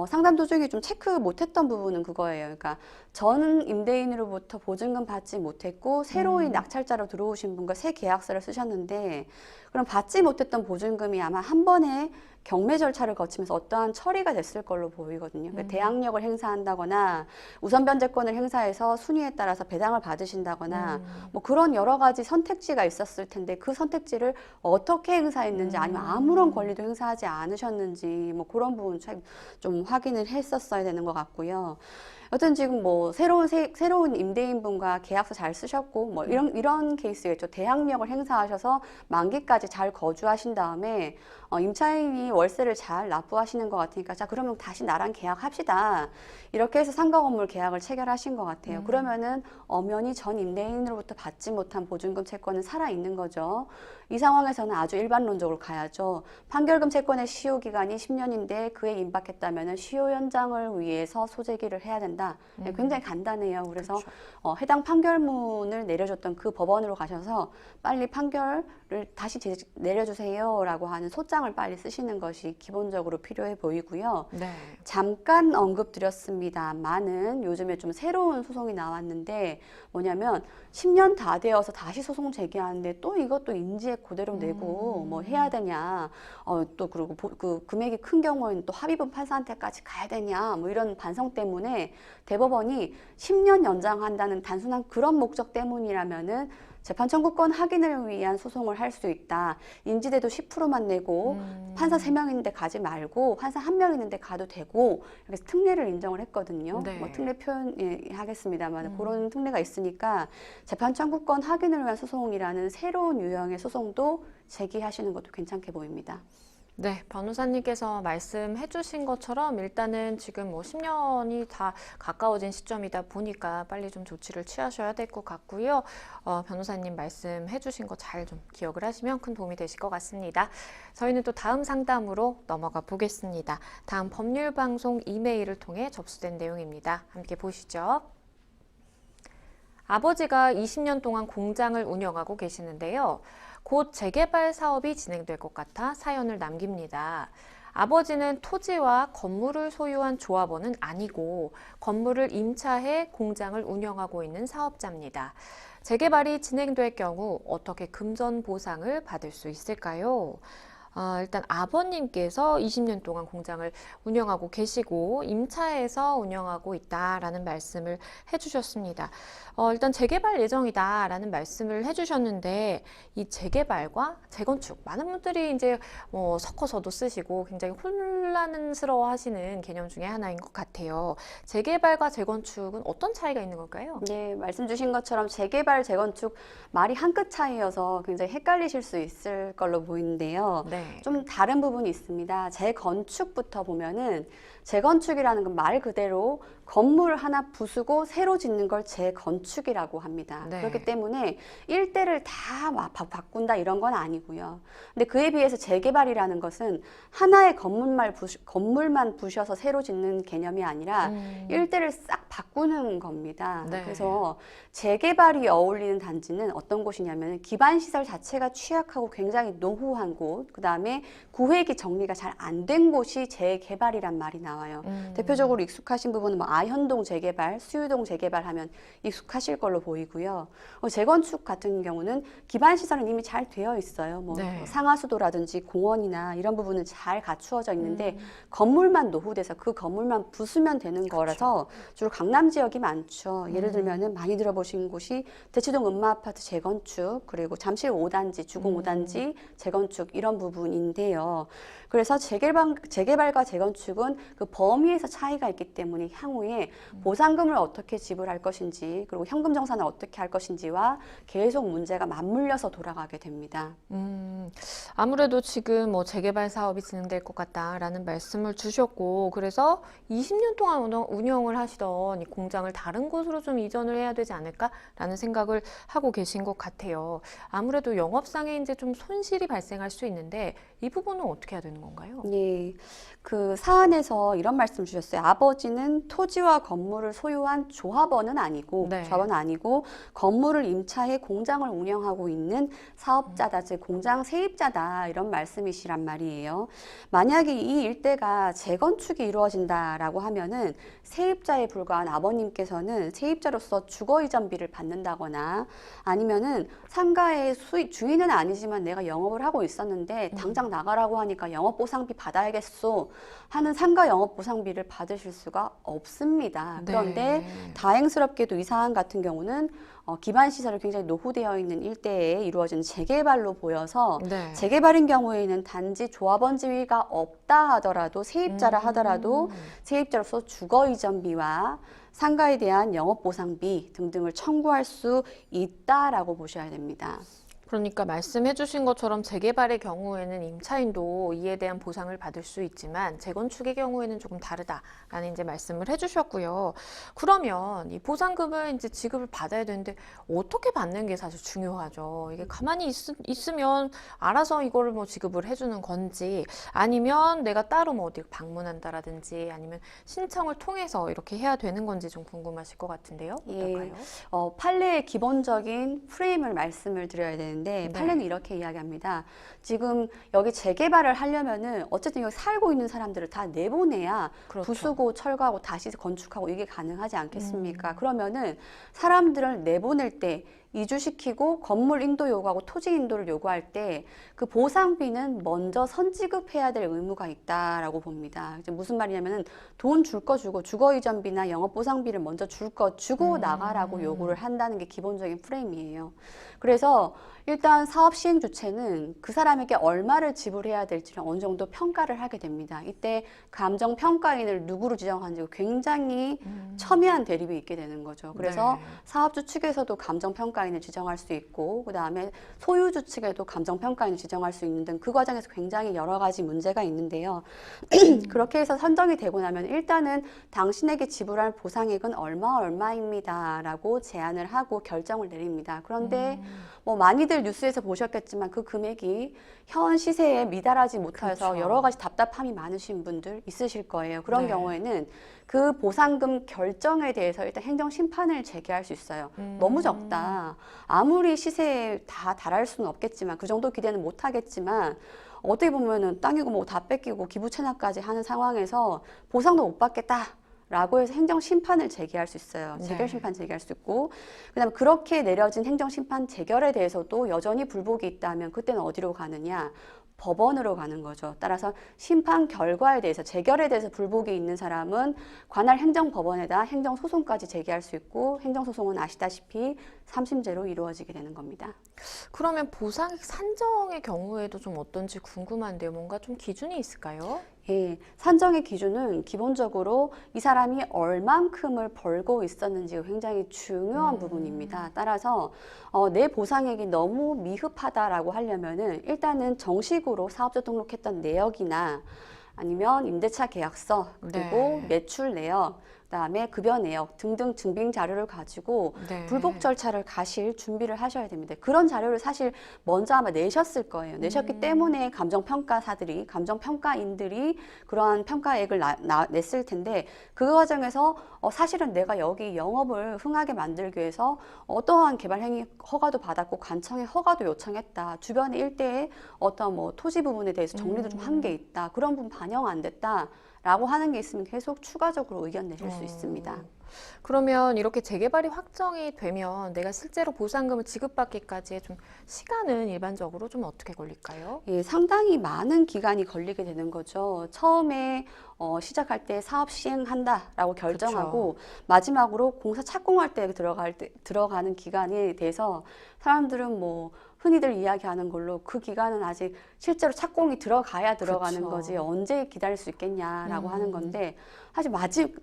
상담 도중에 좀 체크 못했던 부분은 그거예요. 그러니까 전 임대인으로부터 보증금 받지 못했고 새로이 낙찰자로 들어오신 분과 새 계약서를 쓰셨는데 그럼 받지 못했던 보증금이 아마 한 번에 경매 절차를 거치면서 어떠한 처리가 됐을 걸로 보이거든요. 그러니까 대항력을 행사한다거나 우선 변제권을 행사해서 순위에 따라서 배당을 받으신다거나 뭐 그런 여러 가지 선택지가 있었을 텐데 그 선택지를 어떻게 행사했는지 아니면 아무런 권리도 행사하지 않으셨는지 뭐 그런 부분 좀 확인을 했었어야 되는 것 같고요. 여튼 지금 뭐 새로운 임대인분과 계약서 잘 쓰셨고 뭐 이런 케이스겠죠. 대항력을 행사하셔서 만기까지 잘 거주하신 다음에 임차인이 월세를 잘 납부하시는 것 같으니까 자 그러면 다시 나랑 계약합시다. 이렇게 해서 상가 건물 계약을 체결하신 것 같아요. 그러면은 엄연히 전 임대인으로부터 받지 못한 보증금 채권은 살아 있는 거죠. 이 상황에서는 아주 일반론적으로 가야죠. 판결금 채권의 시효 기간이 10년인데 그에 임박했다면은 시효 연장을 위해서 소재기를 해야 된다. 네, 굉장히 간단해요. 그래서 해당 판결문을 내려줬던 그 법원으로 가셔서 빨리 판결을 다시 내려주세요라고 하는 소장을 빨리 쓰시는 것이 기본적으로 필요해 보이고요. 네. 잠깐 언급드렸습니다만은 요즘에 좀 새로운 소송이 나왔는데 뭐냐면 10년 다 되어서 다시 소송 제기하는데 또 이것도 인지액 그대로 내고 뭐 해야 되냐 또 그리고 그 금액이 큰 경우에는 또 합의분 판사한테까지 가야 되냐 뭐 이런 반성 때문에 대법원이 10년 연장한다는 단순한 그런 목적 때문이라면은 재판 청구권 확인을 위한 소송을 할 수 있다. 인지대도 10%만 내고 판사 3명인데 가지 말고 판사 1명 있는데 가도 되고 이렇게 특례를 인정을 했거든요. 네. 뭐 특례 표현하겠습니다만 그런 특례가 있으니까 재판 청구권 확인을 위한 소송이라는 새로운 유형의 소송도 제기하시는 것도 괜찮게 보입니다. 네, 변호사님께서 말씀해 주신 것처럼 일단은 지금 뭐 10년이 다 가까워진 시점이다 보니까 빨리 좀 조치를 취하셔야 될 것 같고요. 변호사님 말씀해 주신 거 잘 좀 기억을 하시면 큰 도움이 되실 것 같습니다. 저희는 또 다음 상담으로 넘어가 보겠습니다. 다음 법률방송 이메일을 통해 접수된 내용입니다. 함께 보시죠. 아버지가 20년 동안 공장을 운영하고 계시는데요. 곧 재개발 사업이 진행될 것 같아 사연을 남깁니다. 아버지는 토지와 건물을 소유한 조합원은 아니고 건물을 임차해 공장을 운영하고 있는 사업자입니다. 재개발이 진행될 경우 어떻게 금전 보상을 받을 수 있을까요? 일단 아버님께서 20년 동안 공장을 운영하고 계시고 임차해서 운영하고 있다라는 말씀을 해주셨습니다. 일단 재개발 예정이다라는 말씀을 해주셨는데 이 재개발과 재건축 많은 분들이 이제 뭐 섞어서도 쓰시고 굉장히 혼란스러워하시는 개념 중에 하나인 것 같아요. 재개발과 재건축은 어떤 차이가 있는 걸까요? 네, 말씀 주신 것처럼 재개발, 재건축 말이 한 끗 차이여서 굉장히 헷갈리실 수 있을 걸로 보이는데요. 네. 좀 다른 부분이 있습니다. 재건축부터 보면은 재건축이라는 건 말 그대로 건물 하나 부수고 새로 짓는 걸 재건축이라고 합니다. 네. 그렇기 때문에 일대를 다 바꾼다 이런 건 아니고요. 근데 그에 비해서 재개발이라는 것은 하나의 건물만 부셔서 새로 짓는 개념이 아니라 일대를 싹 바꾸는 겁니다. 네. 그래서 재개발이 어울리는 단지는 어떤 곳이냐면 기반 시설 자체가 취약하고 굉장히 노후한 곳, 그 다음에 구획이 정리가 잘 안 된 곳이 재개발이란 말이 나와요. 대표적으로 익숙하신 부분은 뭐 아현동 재개발, 수유동 재개발 하면 익숙하실 걸로 보이고요. 재건축 같은 경우는 기반 시설은 이미 잘 되어 있어요. 뭐 네. 상하수도라든지 공원이나 이런 부분은 잘 갖추어져 있는데 건물만 노후돼서 그 건물만 부수면 되는 거라서 주로 강남 지역이 많죠. 예를 들면은 많이 들어보신 곳이 대치동 음마아파트 재건축, 그리고 잠실 5단지, 주공 5단지 재건축 이런 부분인데요. 그래서 재개발과 재건축은 그 범위에서 차이가 있기 때문에 향후에 보상금을 어떻게 지불할 것인지, 그리고 현금 정산을 어떻게 할 것인지와 계속 문제가 맞물려서 돌아가게 됩니다. 아무래도 지금 뭐 재개발 사업이 진행될 것 같다라는 말씀을 주셨고, 그래서 20년 동안 운영을 하시던 이 공장을 다른 곳으로 좀 이전을 해야 되지 않을까라는 생각을 하고 계신 것 같아요. 아무래도 영업상에 이제 좀 손실이 발생할 수 있는데 이 부분은 어떻게 해야 되는 건가요? 예, 그 사안에서 이런 말씀 주셨어요. 아버지는 토지와 건물을 소유한 조합원은 아니고, 네. 조합원은 아니고 건물을 임차해 공장을 운영하고 있는 사업자다, 즉 공장 세입자다 이런 말씀이시란 말이에요. 만약에 이 일대가 재건축이 이루어진다라고 하면은 세입자에 불과한 아버님께서는 세입자로서 주거 이전비를 받는다거나 아니면은 상가의 주인은 아니지만 내가 영업을 하고 있었는데 당장 나가라고 하니까 영업보상비 받아야겠소 하는 상가 영업보상비를 받으실 수가 없습니다. 그런데 네. 다행스럽게도 이 사안 같은 경우는 기반 시설이 굉장히 노후되어 있는 일대에 이루어진 재개발로 보여서 네. 재개발인 경우에는 단지 조합원 지위가 없다 하더라도 세입자라 하더라도 세입자로서 주거 이전비와 상가에 대한 영업보상비 등등을 청구할 수 있다라고 보셔야 됩니다. 그러니까 말씀해 주신 것처럼 재개발의 경우에는 임차인도 이에 대한 보상을 받을 수 있지만 재건축의 경우에는 조금 다르다라는 이제 말씀을 해 주셨고요. 그러면 이 보상금을 이제 지급을 받아야 되는데 어떻게 받는 게 사실 중요하죠. 이게 가만히 있으면 알아서 이거를 뭐 지급을 해주는 건지 아니면 내가 따로 뭐 어디 방문한다라든지 아니면 신청을 통해서 이렇게 해야 되는 건지 좀 궁금하실 것 같은데요. 어떨까요? 판례의 기본적인 프레임을 말씀을 드려야 되는데 네. 판례는 이렇게 이야기합니다. 지금 여기 재개발을 하려면은 어쨌든 여기 살고 있는 사람들을 다 내보내야 그렇죠. 부수고 철거하고 다시 건축하고 이게 가능하지 않겠습니까? 그러면은 사람들을 내보낼 때 이주시키고 건물 인도 요구하고 토지 인도를 요구할 때 그 보상비는 먼저 선지급해야 될 의무가 있다라고 봅니다. 이제 무슨 말이냐면은 돈 줄 거 주고 주거 이전비나 영업 보상비를 먼저 줄 거 주고 나가라고 요구를 한다는 게 기본적인 프레임이에요. 그래서 일단 사업 시행 주체는 그 사람에게 얼마를 지불해야 될지를 어느 정도 평가를 하게 됩니다. 이때 감정 평가인을 누구로 지정하는지 굉장히 첨예한 대립이 있게 되는 거죠. 그래서 네. 사업주 측에서도 감정 평가인을 지정할 수 있고, 그 다음에 소유주 측에도 감정 평가인을 지정할 수 있는 등 그 과정에서 굉장히 여러 가지 문제가 있는데요. 그렇게 해서 선정이 되고 나면 일단은 당신에게 지불할 보상액은 얼마입니다라고 제안을 하고 결정을 내립니다. 그런데 뭐 많이들 뉴스에서 보셨겠지만 그 금액이 현 시세에 미달하지 못해서 그렇죠. 여러 가지 답답함이 많으신 분들 있으실 거예요. 그런 네. 경우에는 그 보상금 결정에 대해서 일단 행정심판을 제기할 수 있어요. 너무 적다. 아무리 시세에 다 달할 수는 없겠지만, 그 정도 기대는 못 하겠지만, 어떻게 보면은 땅이고 뭐 다 뺏기고 기부 체납까지 하는 상황에서 보상도 못 받겠다. 라고 해서 행정심판을 제기할 수 있어요. 네. 재결심판 제기할 수 있고, 그 다음에 그렇게 내려진 행정심판 재결에 대해서도 여전히 불복이 있다면 그때는 어디로 가느냐? 법원으로 가는 거죠. 따라서 심판 결과에 대해서, 재결에 대해서 불복이 있는 사람은 관할 행정법원에다 행정소송까지 제기할 수 있고, 행정소송은 아시다시피 3심제로 이루어지게 되는 겁니다. 그러면 보상액 산정의 경우에도 좀 어떤지 궁금한데요. 뭔가 좀 기준이 있을까요? 예, 산정의 기준은 기본적으로 이 사람이 얼만큼을 벌고 있었는지가 굉장히 중요한 부분입니다. 따라서 내 보상액이 너무 미흡하다라고 하려면은 일단은 정식으로 사업자 등록했던 내역이나 아니면 임대차 계약서, 그리고 네. 매출 내역, 그다음에 급여 내역 등등 증빙 자료를 가지고 네. 불복 절차를 가실 준비를 하셔야 됩니다. 그런 자료를 사실 먼저 아마 내셨을 거예요. 내셨기 때문에 감정평가사들이, 감정평가인들이 그러한 평가액을 냈을 텐데 그 과정에서 사실은 내가 여기 영업을 흥하게 만들기 위해서 어떠한 개발 행위 허가도 받았고 관청에 허가도 요청했다. 주변의 일대에 어떤 뭐 토지 부분에 대해서 정리도 좀 한 게 있다. 그런 부분 반영 안 됐다. 라고 하는 게 있으면 계속 추가적으로 의견 내실 수 있습니다. 그러면 이렇게 재개발이 확정이 되면 내가 실제로 보상금을 지급받기까지의 좀 시간은 일반적으로 좀 어떻게 걸릴까요? 예, 상당히 많은 기간이 걸리게 되는 거죠. 처음에 시작할 때 사업 시행한다라고 결정하고 마지막으로 공사 착공할 때 들어가는 기간에 대해서 사람들은 뭐 흔히들 이야기하는 걸로 그 기간은 아직 실제로 착공이 들어가야 들어가는 그쵸. 거지 언제 기다릴 수 있겠냐라고 하는 건데 사실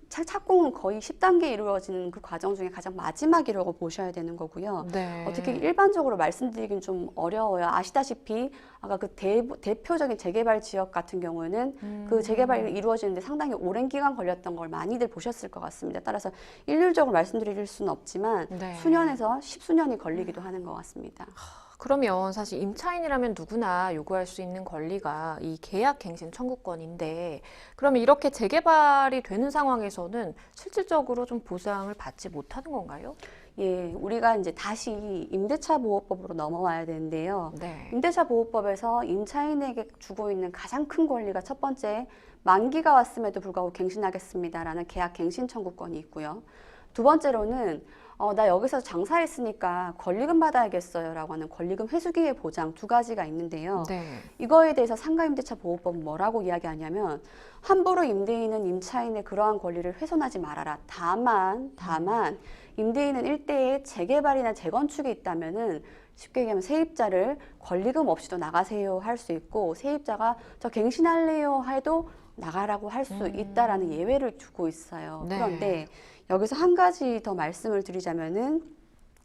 착공은 거의 10단계 이루어지는 그 과정 중에 가장 마지막이라고 보셔야 되는 거고요. 네. 어떻게 일반적으로 말씀드리긴 좀 어려워요. 아시다시피 아까 그 대표적인 재개발 지역 같은 경우에는 그 재개발이 이루어지는데 상당히 오랜 기간 걸렸던 걸 많이들 보셨을 것 같습니다. 따라서 일률적으로 말씀드릴 수는 없지만 네. 수년에서 십수년이 걸리기도 하는 것 같습니다. 그러면 사실 임차인이라면 누구나 요구할 수 있는 권리가 이 계약갱신 청구권인데 그러면 이렇게 재개발이 되는 상황에서는 실질적으로 좀 보상을 받지 못하는 건가요? 예, 우리가 이제 다시 임대차 보호법으로 넘어와야 되는데요. 네. 임대차 보호법에서 임차인에게 주고 있는 가장 큰 권리가 첫 번째, 만기가 왔음에도 불구하고 갱신하겠습니다라는 계약 갱신 청구권이 있고요. 두 번째로는 나 여기서 장사했으니까 권리금 받아야겠어요 라고 하는 권리금 회수기회 보장 두 가지가 있는데요. 네. 이거에 대해서 상가임대차 보호법은 뭐라고 이야기하냐면 함부로 임대인은 임차인의 그러한 권리를 훼손하지 말아라. 다만 임대인은 일대에 재개발이나 재건축이 있다면은 쉽게 얘기하면 세입자를 권리금 없이도 나가세요 할 수 있고 세입자가 저 갱신할래요 해도 나가라고 할 수 있다라는 예외를 두고 있어요. 네. 그런데 여기서 한 가지 더 말씀을 드리자면은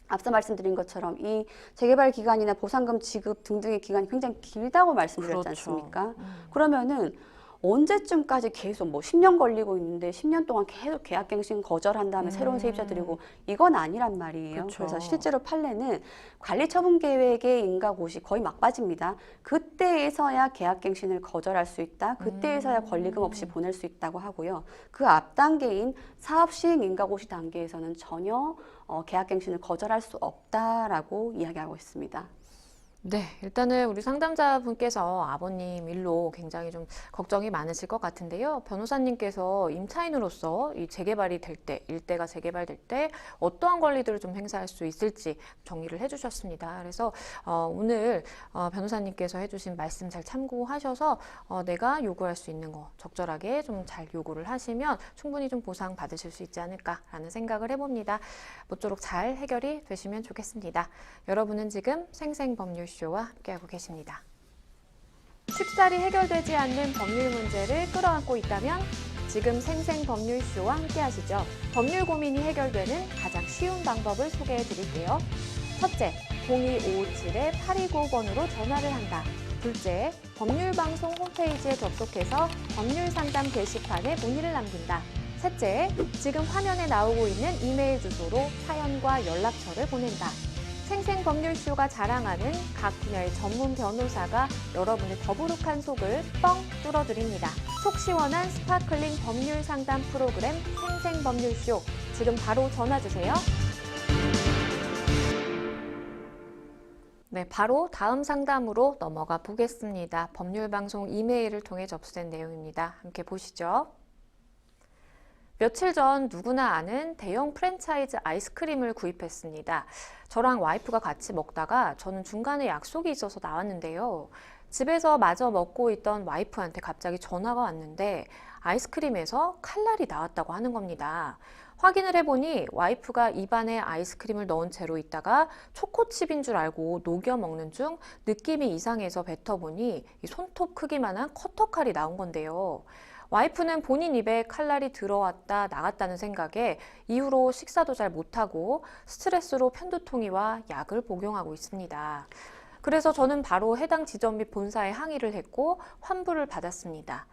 앞서 말씀드린 것처럼 이 재개발 기간이나 보상금 지급 등등의 기간이 굉장히 길다고 말씀드렸지 그렇죠. 않습니까? 그러면은 언제쯤까지 계속 뭐 10년 걸리고 있는데 10년 동안 계속 계약갱신 거절한 다음에 새로운 세입자 들이고 이건 아니란 말이에요. 그렇죠. 그래서 실제로 판례는 관리처분계획의 인가고시 거의 막바지입니다. 그때에서야 계약갱신을 거절할 수 있다. 그때에서야 권리금 없이 보낼 수 있다고 하고요. 그 앞 단계인 사업시행 인가고시 단계에서는 전혀 계약갱신을 거절할 수 없다라고 이야기하고 있습니다. 네, 일단은 우리 상담자분께서 아버님 일로 굉장히 좀 걱정이 많으실 것 같은데요. 변호사님께서 임차인으로서 이 재개발이 될 때, 일대가 재개발될 때 어떠한 권리들을 좀 행사할 수 있을지 정리를 해주셨습니다. 그래서 오늘 변호사님께서 해주신 말씀 잘 참고하셔서 내가 요구할 수 있는 거 적절하게 좀 잘 요구를 하시면 충분히 좀 보상 받으실 수 있지 않을까라는 생각을 해봅니다. 모쪼록 잘 해결이 되시면 좋겠습니다. 여러분은 지금 생생법률쇼와 함께하고 계십니다. 쉽사리 해결되지 않는 법률 문제를 끌어안고 있다면 지금 생생법률쇼와 함께하시죠. 법률 고민이 해결되는 가장 쉬운 방법을 소개해 드릴게요. 첫째, 02557-8295번으로 전화를 한다. 둘째, 법률방송 홈페이지에 접속해서 법률상담 게시판에 문의를 남긴다. 셋째, 지금 화면에 나오고 있는 이메일 주소로 사연과 연락처를 보낸다. 생생법률쇼가 자랑하는 각 분야의 전문 변호사가 여러분의 더부룩한 속을 뻥 뚫어드립니다. 속 시원한 스파클링 법률 상담 프로그램 생생법률쇼. 지금 바로 전화주세요. 네, 바로 다음 상담으로 넘어가 보겠습니다. 법률방송 이메일을 통해 접수된 내용입니다. 함께 보시죠. 며칠 전 누구나 아는 대형 프랜차이즈 아이스크림을 구입했습니다. 저랑 와이프가 같이 먹다가 저는 중간에 약속이 있어서 나왔는데요. 집에서 마저 먹고 있던 와이프한테 갑자기 전화가 왔는데 아이스크림에서 칼날이 나왔다고 하는 겁니다. 확인을 해보니 와이프가 입안에 아이스크림을 넣은 채로 있다가 초코칩인 줄 알고 녹여 먹는 중 느낌이 이상해서 뱉어보니 이 손톱 크기만한 커터칼이 나온 건데요. 와이프는 본인 입에 칼날이 들어왔다 나갔다는 생각에 이후로 식사도 잘 못하고 스트레스로 편두통이와 약을 복용하고 있습니다. 그래서 저는 바로 해당 지점 및 본사에 항의를 했고 환불을 받았습니다.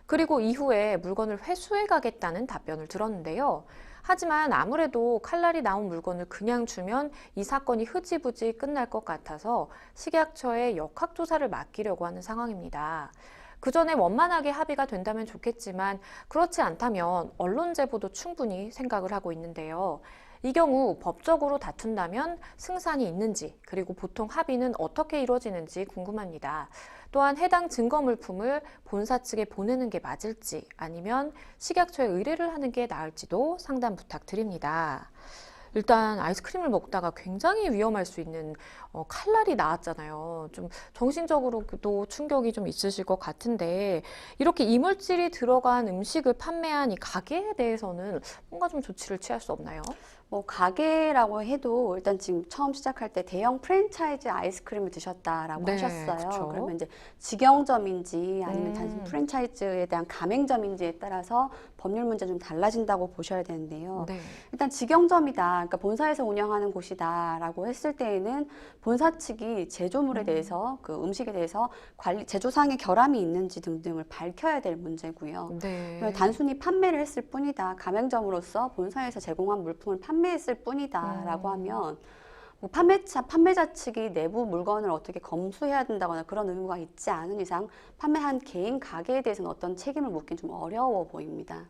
그리고 이후에 물건을 회수해 가겠다는 답변을 들었는데요. 하지만 아무래도 칼날이 나온 물건을 그냥 주면 이 사건이 흐지부지 끝날 것 같아서 식약처에 역학조사를 맡기려고 하는 상황입니다. 그 전에 원만하게 합의가 된다면 좋겠지만 그렇지 않다면 언론 제보도 충분히 생각을 하고 있는데요. 이 경우 법적으로 다툰다면 승산이 있는지, 그리고 보통 합의는 어떻게 이루어지는지 궁금합니다. 또한 해당 증거 물품을 본사 측에 보내는 게 맞을지 아니면 식약처에 의뢰를 하는 게 나을지도 상담 부탁드립니다. 일단 아이스크림을 먹다가 굉장히 위험할 수 있는 칼날이 나왔잖아요. 좀 정신적으로도 충격이 좀 있으실 것 같은데 이렇게 이물질이 들어간 음식을 판매한 이 가게에 대해서는 뭔가 좀 조치를 취할 수 없나요? 뭐 가게라고 해도 일단 지금 처음 시작할 때 대형 프랜차이즈 아이스크림을 드셨다라고 네, 하셨어요. 그쵸. 그러면 이제 직영점인지 아니면 단순 음. 프랜차이즈에 대한 가맹점인지에 따라서 법률 문제 좀 달라진다고 보셔야 되는데요. 네. 일단 직영점이다, 그러니까 본사에서 운영하는 곳이다라고 했을 때에는 본사 측이 제조물에 대해서 그 음식에 대해서 제조상의 결함이 있는지 등등을 밝혀야 될 문제고요. 네. 단순히 판매를 했을 뿐이다, 가맹점으로서 본사에서 제공한 물품을 판매했을 뿐이다라고 하면 뭐 판매자 측이 내부 물건을 어떻게 검수해야 된다거나 그런 의무가 있지 않은 이상 판매한 개인 가게에 대해서는 어떤 책임을 묻긴 좀 어려워 보입니다.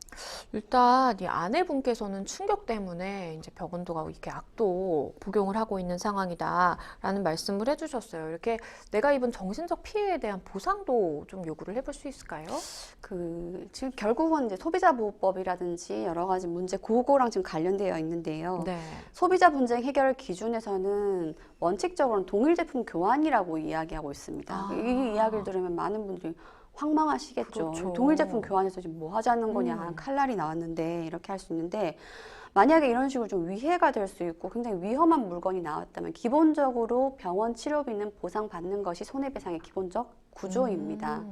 일단 이 아내분께서는 충격 때문에 이제 병원도 가고 이렇게 약도 복용을 하고 있는 상황이다라는 말씀을 해주셨어요. 이렇게 내가 입은 정신적 피해에 대한 보상도 좀 요구를 해볼 수 있을까요? 지금 결국은 이제 소비자보호법이라든지 여러 가지 문제 그거랑 지금 관련되어 있는데요. 네. 소비자 분쟁 해결 기준에서는 원칙적으로는 동일 제품 교환이라고 이야기하고 있습니다. 아. 이 이야기를 들으면 많은 분들이 황망하시겠죠. 그렇죠. 동일 제품 교환해서 지금 뭐 하자는 거냐, 칼날이 나왔는데 이렇게 할 수 있는데 만약에 이런 식으로 좀 위해가 될 수 있고 굉장히 위험한 물건이 나왔다면 기본적으로 병원 치료비는 보상받는 것이 손해배상의 기본적 구조입니다.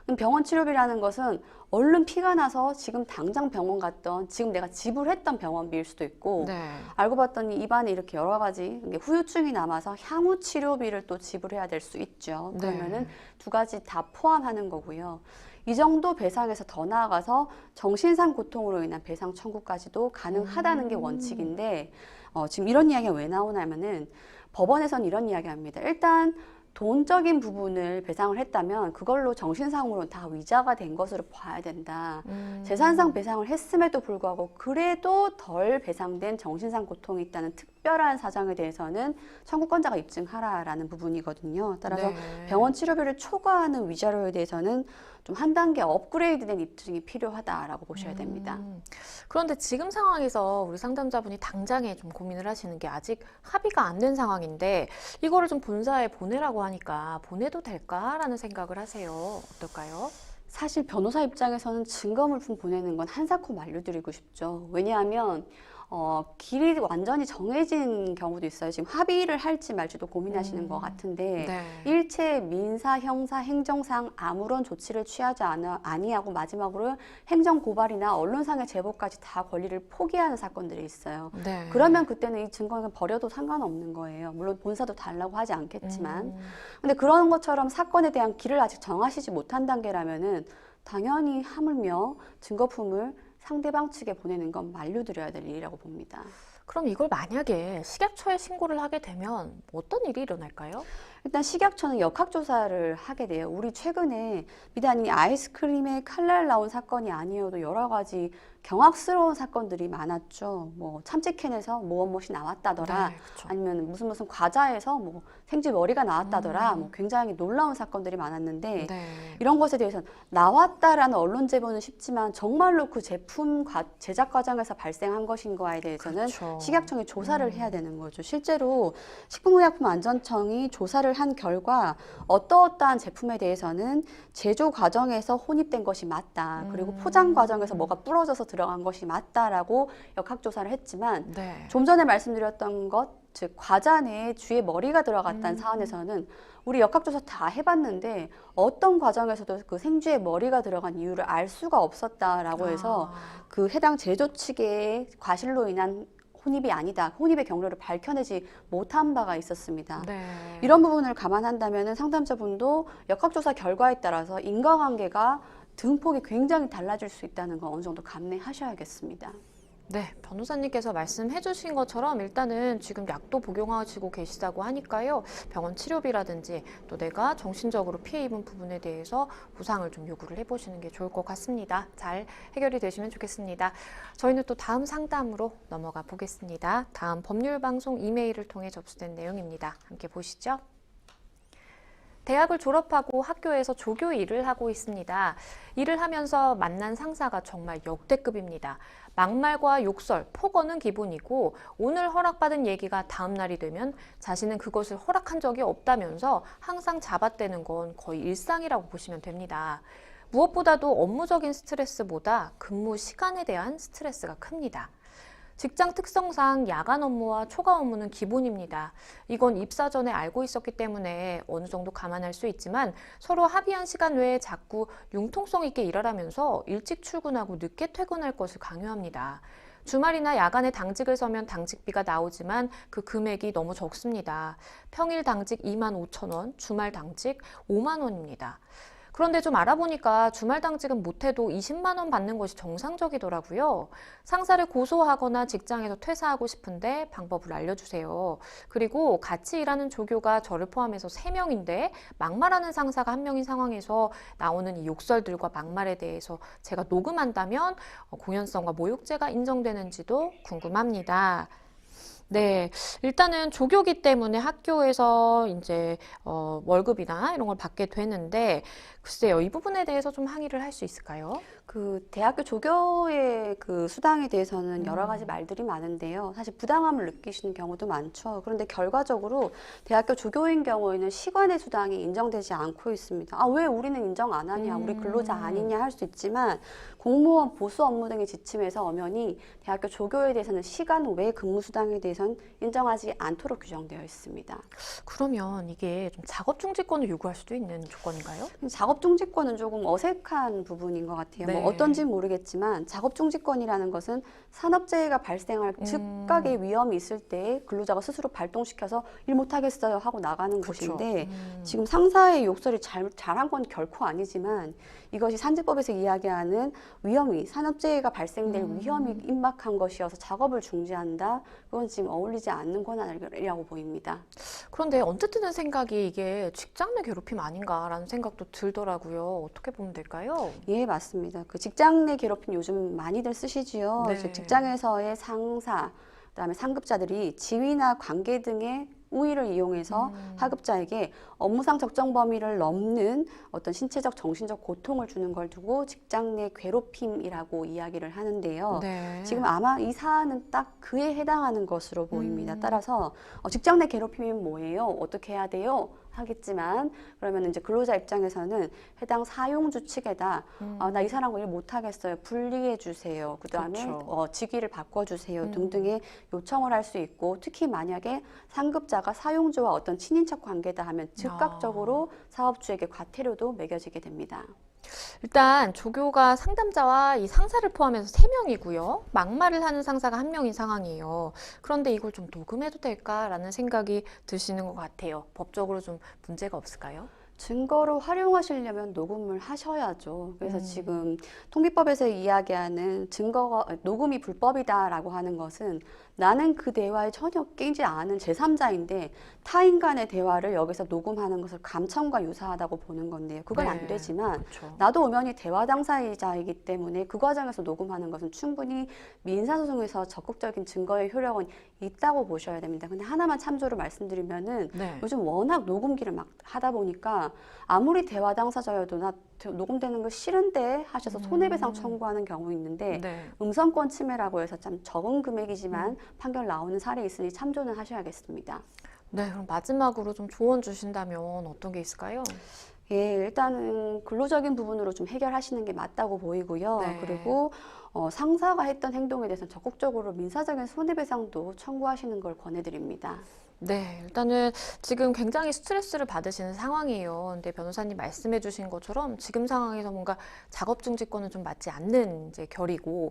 그럼 병원 치료비라는 것은 얼른 피가 나서 지금 당장 병원 갔던, 지금 내가 지불했던 병원비일 수도 있고 네. 알고 봤더니 입안에 이렇게 여러 가지 후유증이 남아서 향후 치료비를 또 지불해야 될 수 있죠. 네. 그러면은 두 가지 다 포함하는 거고요. 이 정도 배상에서 더 나아가서 정신상 고통으로 인한 배상 청구까지도 가능하다는 게 원칙인데 지금 이런 이야기가 왜 나오냐면은 법원에서는 이런 이야기 합니다. 일단 돈적인 부분을 배상을 했다면 그걸로 정신상으로 다 위자가 된 것으로 봐야 된다. 재산상 배상을 했음에도 불구하고 그래도 덜 배상된 정신상 고통이 있다는 특별한 사정에 대해서는 청구권자가 입증하라라는 부분이거든요. 따라서 네. 병원 치료비를 초과하는 위자료에 대해서는 좀 한 단계 업그레이드된 입증이 필요하다라고 보셔야 됩니다. 그런데 지금 상황에서 우리 상담자분이 당장에 좀 고민을 하시는 게 아직 합의가 안 된 상황인데 이거를 좀 본사에 보내라고 하니까 보내도 될까라는 생각을 하세요. 어떨까요? 사실 변호사 입장에서는 증거물품 보내는 건 한사코 만료드리고 싶죠. 왜냐하면 길이 완전히 정해진 경우도 있어요. 지금 합의를 할지 말지도 고민하시는 것 같은데 네. 일체 민사, 형사, 행정상 아무런 조치를 취하지 아니하고 마지막으로 행정 고발이나 언론상의 제보까지 다 권리를 포기하는 사건들이 있어요. 네. 그러면 그때는 이 증거는 버려도 상관없는 거예요. 물론 본사도 달라고 하지 않겠지만. 근데 그런 것처럼 사건에 대한 길을 아직 정하시지 못한 단계라면은 당연히 하물며 증거품을 상대방 측에 보내는 건 만료드려야 될 일이라고 봅니다. 그럼 이걸 만약에 식약처에 신고를 하게 되면 어떤 일이 일어날까요? 일단 식약처는 역학조사를 하게 돼요. 우리 최근에 비단 이 아이스크림에 칼날 나온 사건이 아니어도 여러 가지 경악스러운 사건들이 많았죠. 뭐 참치캔에서 무엇이 나왔다더라. 네, 그쵸. 아니면 무슨 과자에서 뭐 생쥐 머리가 나왔다더라. 뭐 굉장히 놀라운 사건들이 많았는데 네. 이런 것에 대해서는 나왔다라는 언론 제보는 쉽지만 정말로 그 제품 제작 과정에서 발생한 것인가에 대해서는 그렇죠. 식약청이 조사를 해야 되는 거죠. 실제로 식품의약품안전청이 조사를 한 결과 어떠어떠한 제품에 대해서는 제조 과정에서 혼입된 것이 맞다. 그리고 포장 과정에서 뭐가 부러져서 들어간 것이 맞다라고 역학조사를 했지만 네. 좀 전에 말씀드렸던 것, 즉 과자 내에 쥐의 머리가 들어갔다는 사안에서는 우리 역학조사 다 해봤는데 어떤 과정에서도 그 생쥐의 머리가 들어간 이유를 알 수가 없었다라고 해서 그 해당 제조 측의 과실로 인한 혼입이 아니다. 혼입의 경로를 밝혀내지 못한 바가 있었습니다. 네. 이런 부분을 감안한다면 상담자분도 역학조사 결과에 따라서 인과관계가 등폭이 굉장히 달라질 수 있다는 거 어느 정도 감내하셔야겠습니다. 네, 변호사님께서 말씀해 주신 것처럼 일단은 지금 약도 복용하시고 계시다고 하니까요. 병원 치료비라든지 또 내가 정신적으로 피해 입은 부분에 대해서 보상을 좀 요구를 해보시는 게 좋을 것 같습니다. 잘 해결이 되시면 좋겠습니다. 저희는 또 다음 상담으로 넘어가 보겠습니다. 다음 법률방송 이메일을 통해 접수된 내용입니다. 함께 보시죠. 대학을 졸업하고 학교에서 조교 일을 하고 있습니다. 일을 하면서 만난 상사가 정말 역대급입니다. 막말과 욕설, 폭언은 기본이고 오늘 허락받은 얘기가 다음 날이 되면 자신은 그것을 허락한 적이 없다면서 항상 잡아떼는 건 거의 일상이라고 보시면 됩니다. 무엇보다도 업무적인 스트레스보다 근무 시간에 대한 스트레스가 큽니다. 직장 특성상 야간 업무와 초과 업무는 기본입니다. 이건 입사 전에 알고 있었기 때문에 어느 정도 감안할 수 있지만 서로 합의한 시간 외에 자꾸 융통성 있게 일하라면서 일찍 출근하고 늦게 퇴근할 것을 강요합니다. 주말이나 야간에 당직을 서면 당직비가 나오지만 그 금액이 너무 적습니다. 평일 당직 25,000원, 주말 당직 5만 원입니다. 그런데 좀 알아보니까 주말 당직은 못해도 20만 원 받는 것이 정상적이더라고요. 상사를 고소하거나 직장에서 퇴사하고 싶은데 방법을 알려주세요. 그리고 같이 일하는 조교가 저를 포함해서 3명인데 막말하는 상사가 1명인 상황에서 나오는 이 욕설들과 막말에 대해서 제가 녹음한다면 공연성과 모욕죄가 인정되는지도 궁금합니다. 네, 일단은 조교기 때문에 학교에서 이제 월급이나 이런 걸 받게 되는데 글쎄요, 이 부분에 대해서 좀 항의를 할 수 있을까요? 그 대학교 조교의 그 수당에 대해서는 여러 가지 말들이 많은데요. 사실 부당함을 느끼시는 경우도 많죠. 그런데 결과적으로 대학교 조교인 경우에는 시간의 수당이 인정되지 않고 있습니다. 아, 왜 우리는 인정 안 하냐? 우리 근로자 아니냐 할 수 있지만 공무원 보수 업무 등의 지침에서 엄연히 대학교 조교에 대해서는 시간 외 근무 수당에 대해서는 인정하지 않도록 규정되어 있습니다. 그러면 이게 좀 작업 중지권을 요구할 수도 있는 조건인가요? 작업 중지권은 조금 어색한 부분인 것 같아요. 네. 뭐 어떤지는 모르겠지만 작업 중지권이라는 것은 산업재해가 발생할 즉각의 위험이 있을 때 근로자가 스스로 발동시켜서 일 못하겠어요 하고 나가는 그렇죠. 것인데 지금 상사의 욕설이 잘한 건 결코 아니지만 이것이 산지법에서 이야기하는 위험이 산업재해가 발생될 위험이 임박한 것이어서 작업을 중지한다. 그건 지금 어울리지 않는 권한이라고 보입니다. 그런데 언뜻 드는 생각이 이게 직장 내 괴롭힘 아닌가라는 생각도 들더라고요. 어떻게 보면 될까요? 예, 맞습니다. 그 직장 내 괴롭힘 요즘 많이들 쓰시지요. 네. 즉 직장에서의 상사, 그다음에 상급자들이 지위나 관계 등의 우위를 이용해서 하급자에게 업무상 적정 범위를 넘는 어떤 신체적, 정신적 고통을 주는 걸 두고 직장 내 괴롭힘이라고 이야기를 하는데요. 네. 지금 아마 이 사안은 딱 그에 해당하는 것으로 보입니다. 따라서 직장 내 괴롭힘이 뭐예요? 어떻게 해야 돼요? 하겠지만 그러면 이제 근로자 입장에서는 해당 사용주 측에다 나 이 사람과 일 못하겠어요. 분리해 주세요. 그다음에 그렇죠. 직위를 바꿔주세요. 등등의 요청을 할 수 있고 특히 만약에 상급자가 사용주와 어떤 친인척 관계다 하면 즉각적으로 사업주에게 과태료도 매겨지게 됩니다. 일단 조교가 상담자와 이 상사를 포함해서 3명이고요. 막말을 하는 상사가 1명인 상황이에요. 그런데 이걸 좀 녹음해도 될까라는 생각이 드시는 것 같아요. 법적으로 좀 문제가 없을까요? 증거로 활용하시려면 녹음을 하셔야죠. 그래서 지금 통비법에서 이야기하는 녹음이 불법이다라고 하는 것은 나는 그 대화에 전혀 끼지 않은 제3자인데 타인 간의 대화를 여기서 녹음하는 것을 감청과 유사하다고 보는 건데요. 그건 네, 안 되지만 그렇죠. 나도 엄연히 대화 당사자이기 때문에 그 과정에서 녹음하는 것은 충분히 민사소송에서 적극적인 증거의 효력은 있다고 보셔야 됩니다. 근데 하나만 참조로 말씀드리면은 네. 요즘 워낙 녹음기를 막 하다 보니까 아무리 대화 당사자여도 나 녹음되는 거 싫은데 하셔서 손해배상 청구하는 경우 있는데 네. 음성권 침해라고 해서 참 적은 금액이지만 판결 나오는 사례 있으니 참조는 하셔야겠습니다. 네, 그럼 마지막으로 좀 조언 주신다면 어떤 게 있을까요? 예, 일단은 근로적인 부분으로 좀 해결하시는 게 맞다고 보이고요. 네. 그리고 상사가 했던 행동에 대해서 적극적으로 민사적인 손해배상도 청구하시는 걸 권해드립니다. 네, 일단은 지금 굉장히 스트레스를 받으시는 상황이에요. 근데 변호사님 말씀해 주신 것처럼 지금 상황에서 뭔가 작업 중지권은 좀 맞지 않는 이제 결이고,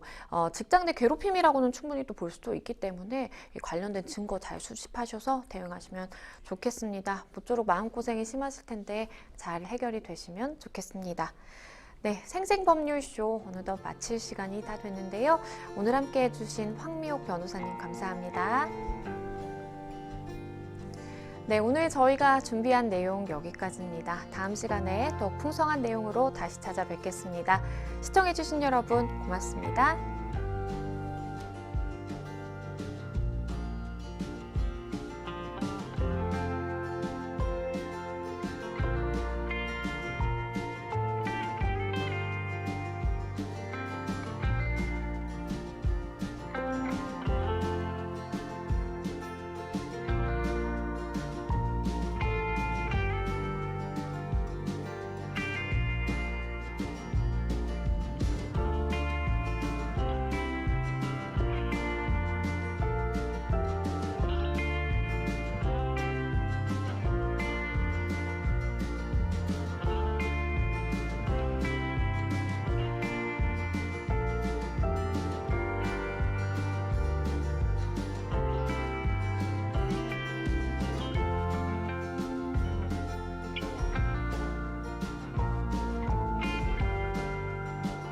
직장 내 괴롭힘이라고는 충분히 또 볼 수도 있기 때문에 이 관련된 증거 잘 수집하셔서 대응하시면 좋겠습니다. 모쪼록 마음고생이 심하실 텐데 잘 해결이 되시면 좋겠습니다. 네, 생생법률쇼 어느덧 마칠 시간이 다 됐는데요. 오늘 함께 해주신 황미옥 변호사님 감사합니다. 네, 오늘 저희가 준비한 내용 여기까지입니다. 다음 시간에 더 풍성한 내용으로 다시 찾아뵙겠습니다. 시청해주신 여러분 고맙습니다.